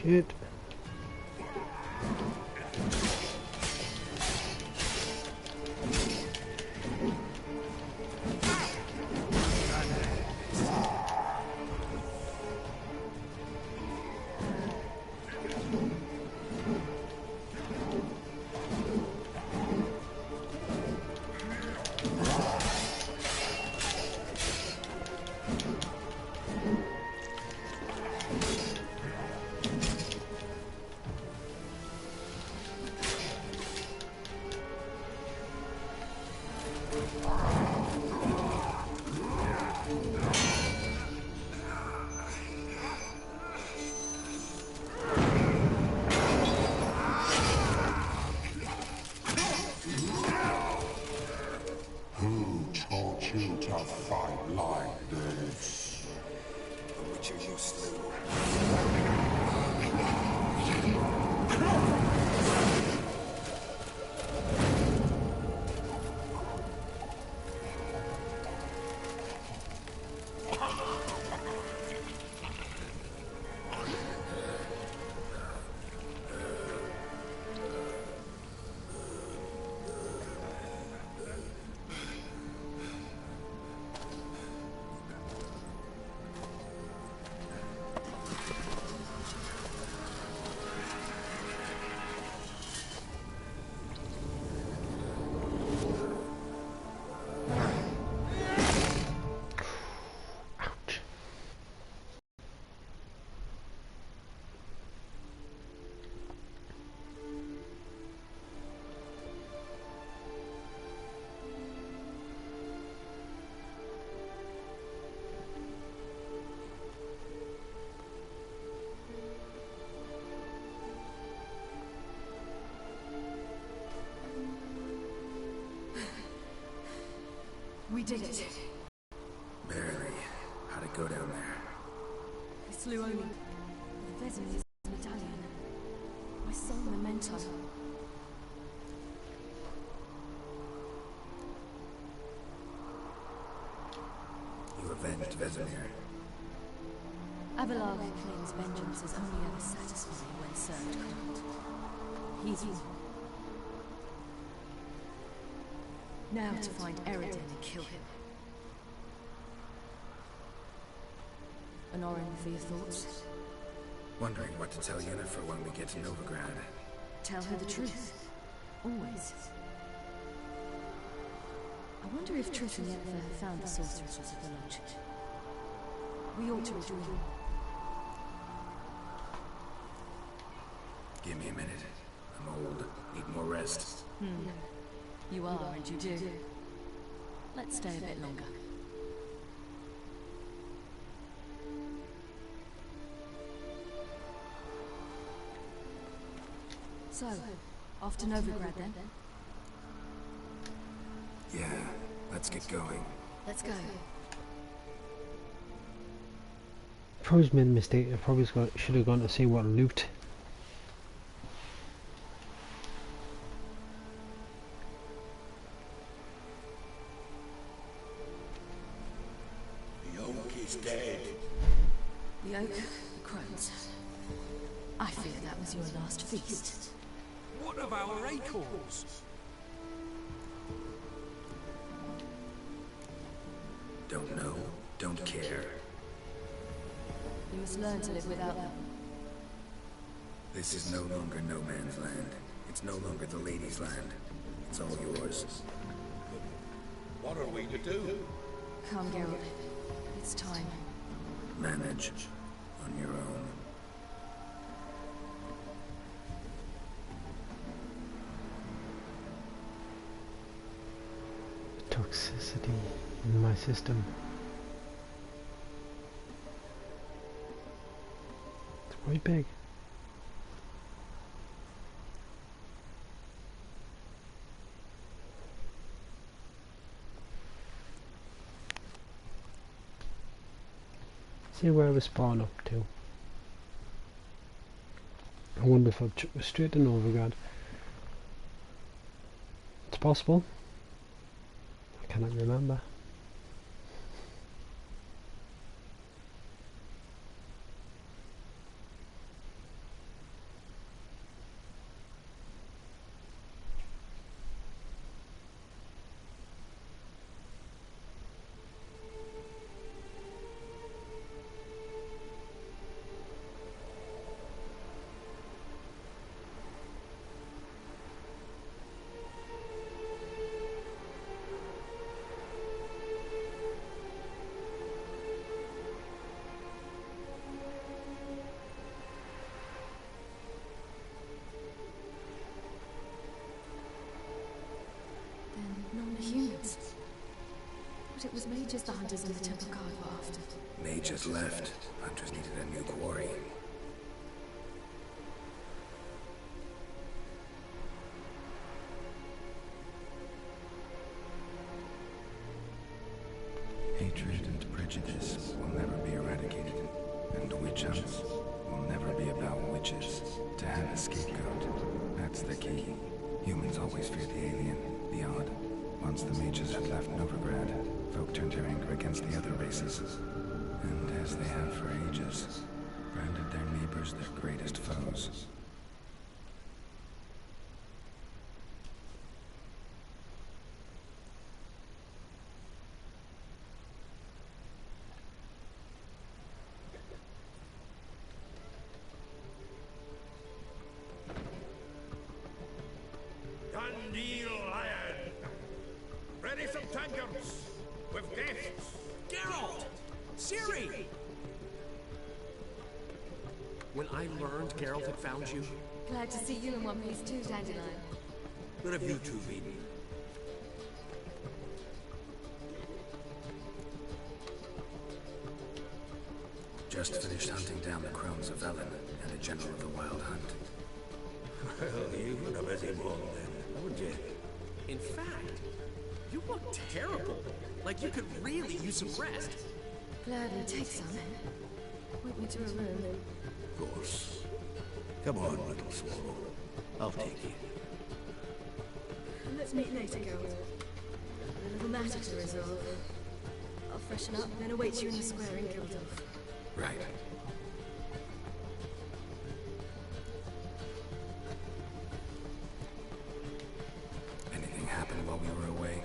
Shit. Who taught you to fight like this? The Witcher you slew. We did it. Barely. How'd it go down there? We slew only the Vesemir medallion. My soul memento. You avenged Vesemir. Abelard claims vengeance is only ever satisfying when served cold. He's won. Now to find Eredin and kill him. Honorin for your thoughts? Wondering what to tell Yennefer when we get to Novigrad. Tell her the truth. Always. I wonder if Triss and Yennefer have found the sorceresses of the Lodge. We ought to rejoin. Give me a minute. I'm old. Need more rest. You are, and you do. Let's stay a bit longer. So, off to Novigrad then? Yeah, let's get going. Let's go. Probably made a mistake. I probably should have gone to see what loot. The oak is dead. The oak, the crones. I fear that was your last feast. What of our acorns? Don't know, don't care. You must learn to live without them. This is no longer no man's land. It's It's no longer the lady's land. It's all yours. What are we to do? Come, Geralt. It's time. Manage on your own. Toxicity in my system. It's quite big. See where we spawn up to. I wonder if I'll chuck it straight to Novigrad. It's possible. I cannot remember. But it was mages the hunters in the temple guard were after. Mages left. Hunters needed a new quarry. Hatred and prejudice will never be eradicated. And witch hunts will never be about witches. To have a scapegoat, that's the key. Humans always fear the alien, the odd. Once the mages had left Novigrad, folk turned their anger against the other races. And as they have for ages, branded their neighbors their greatest foes. Ciri! When I learned Geralt had found you... Glad to see you in one piece too, Dandelion. Where have you two been? Just finished hunting down the crones of Velen and a general of the Wild Hunt. Well, you've had a busy morning then, haven't you? In fact, you look terrible. Like you could really use some rest. Gladly take some. Point me to a room. Of course. Come on, little swallow. I'll take you. Let's meet later, Geralt. A little matter to resolve. I'll freshen up, then await you in the square in Gildorf. Right. Anything happened while we were away?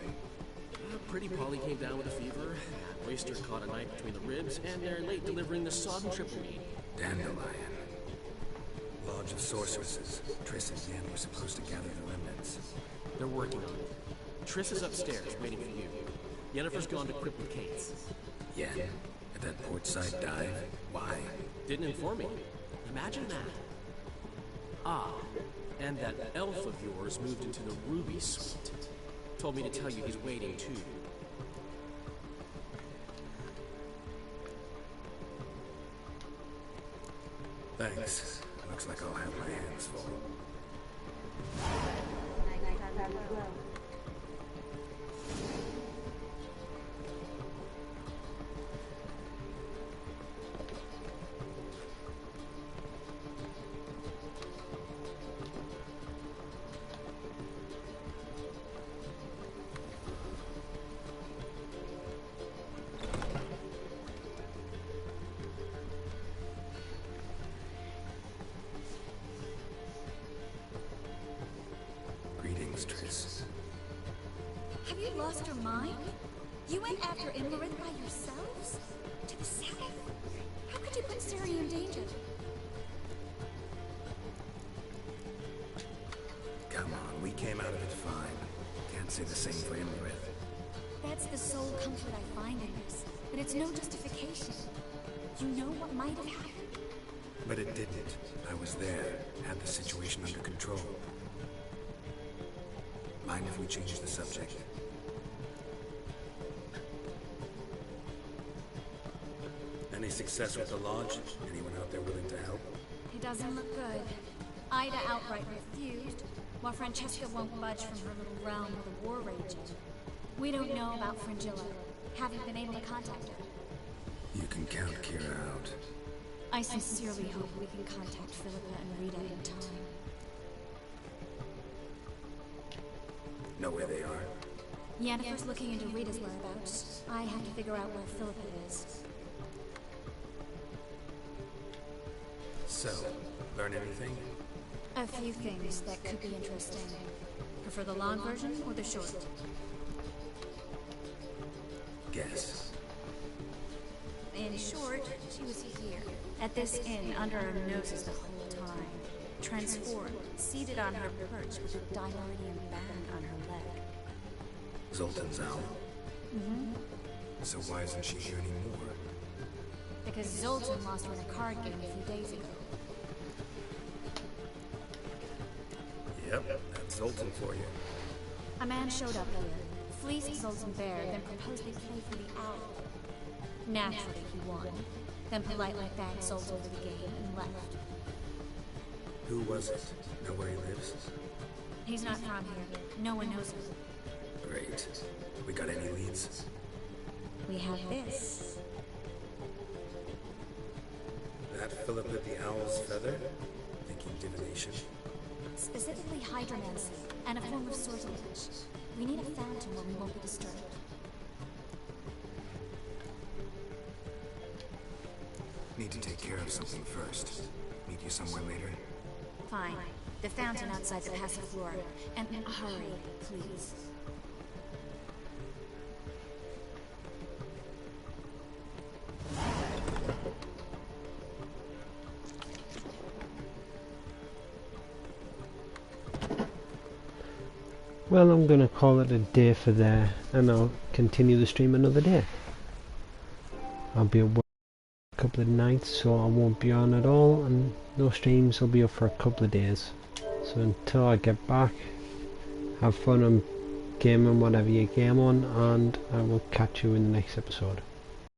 Pretty Polly came down with a fever. Oyster caught a knife between the ribs, and they're late delivering the sodden triple meat. Dandelion. Lodge of Sorceresses. Triss and Yen were supposed to gather the remnants. They're working on it. Triss is upstairs, waiting for you. Yennefer's gone to cripple Kate's. Yen? At that portside dive? Why? Didn't inform me. Imagine that. Ah, and that elf of yours moved into the Ruby Suite. Told me to tell you he's waiting too. Thanks. Looks like I'll have my hands full. Have you lost your mind? You went after Imlerith by yourselves? To the south? How could you put Ciri in danger? We came out of it fine. Can't say the same for Imrith. That's the sole comfort I find in this. But it's no justification. You know what might have happened. But it didn't. I was there, had the situation under control. Mind if we change the subject? Any success with the lodge? Anyone out there willing to help? It doesn't look good. Ida outright refused, while Francesca won't budge from her little realm with a war raging. We don't know about Fringilla. Haven't been able to contact her. You can count Ciri out. I sincerely hope we can contact Philippa and Rita in time. Know where they are? Yennefer's looking into Rita's whereabouts. I have to figure out where Philippa is. So, learn anything? A few things that could be interesting. Prefer the long version or the short? Guess. In short, she was here, at this inn, under our noses the whole time. Transformed, seated on her perch with a Dimeridian band on her leg. Zoltan's owl? Mm-hmm. So why isn't she here anymore? Because Zoltan lost her in a card game a few days ago. Yep, that's Zoltan for you. A man showed up here, fleeced Zoltan bare, then proposed they play for the owl. Naturally, he won. Then politely thanked Zoltan for the game and left. Who was it? Know where he lives? He's not from here. No one knows him. Great. We got any leads? We have this. That Philippa the Owl's feather? Thinking divination? Specifically hydromancy, and a form of sortilege. We need a fountain where we won't be disturbed. Need to take care of something first. Meet you somewhere later. Fine. The fountain outside the Passiflora. And hurry, please. Well, I'm going to call it a day for there, and I'll continue the stream another day. I'll be at work a couple of nights, so I won't be on at all, and no streams will be up for a couple of days. So until I get back, have fun on gaming whatever you game on, and I will catch you in the next episode.